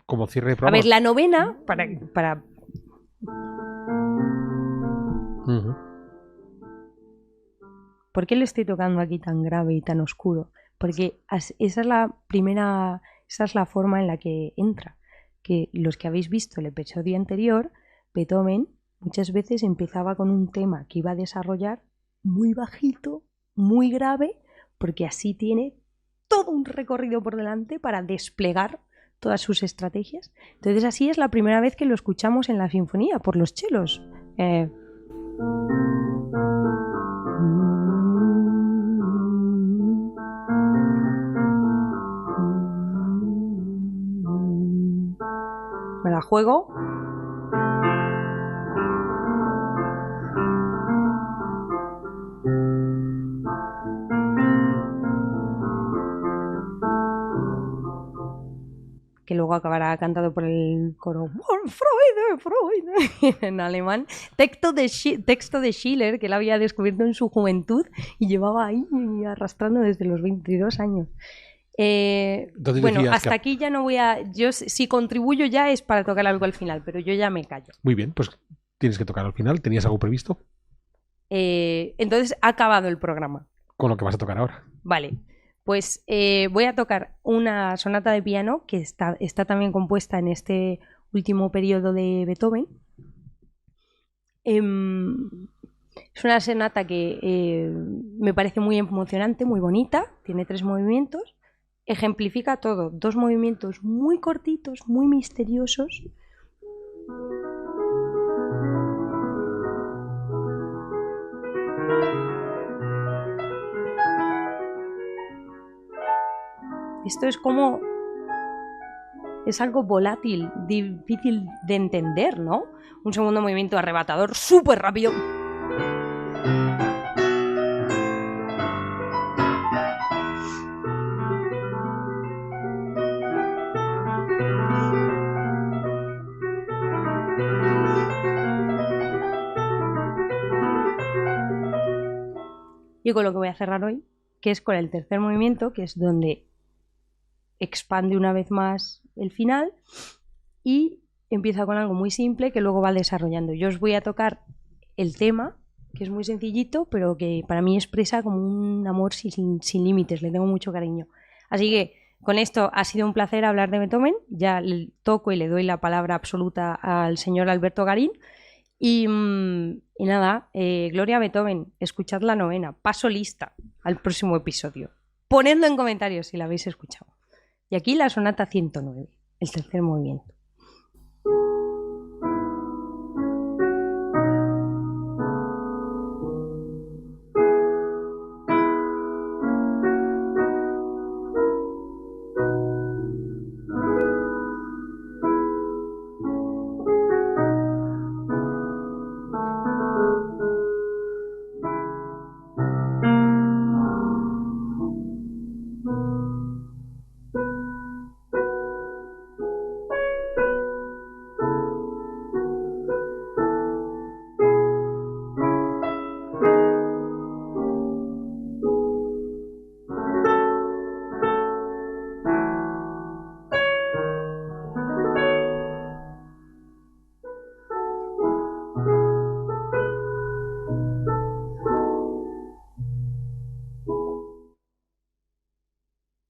S2: Como cierre del programa.
S3: A ver, la 9ª, para...
S2: Uh-huh.
S3: ¿Por qué lo estoy tocando aquí tan grave y tan oscuro? Porque esa es la forma en la que entra. Que los que habéis visto el episodio anterior, Beethoven muchas veces empezaba con un tema que iba a desarrollar muy bajito, muy grave, porque así tiene todo un recorrido por delante para desplegar todas sus estrategias. Entonces así es la primera vez que lo escuchamos en la sinfonía, por los chelos. Me la juego. Que luego acabará cantado por el coro Freude, en alemán. Texto de Schiller, que él había descubierto en su juventud y llevaba ahí arrastrando desde los 22 años. Bueno, hasta aquí ya no voy a... Yo si contribuyo ya es para tocar algo al final, pero yo ya me callo.
S2: Muy bien, pues tienes que tocar al final. ¿Tenías algo previsto?
S3: Entonces ha acabado el programa.
S2: Con lo que vas a tocar ahora.
S3: Vale, pues voy a tocar una sonata de piano que está también compuesta en este último periodo de Beethoven. Es una sonata que me parece muy emocionante, muy bonita. Tiene 3 movimientos. Ejemplifica todo. 2 movimientos muy cortitos, muy misteriosos. Esto es como... Es algo volátil, difícil de entender, ¿no? Un segundo movimiento arrebatador, súper rápido. Y con lo que voy a cerrar hoy, que es con el tercer movimiento, que es donde expande una vez más el final y empieza con algo muy simple que luego va desarrollando. Yo os voy a tocar el tema, que es muy sencillito, pero que para mí expresa como un amor sin límites, le tengo mucho cariño. Así que con esto ha sido un placer hablar de Beethoven, ya le toco y le doy la palabra absoluta al señor Alberto Garín. Y nada, Gloria Beethoven, escuchad la novena, paso lista al próximo episodio. Ponedlo en comentarios si la habéis escuchado. Y aquí la sonata 109, el tercer movimiento.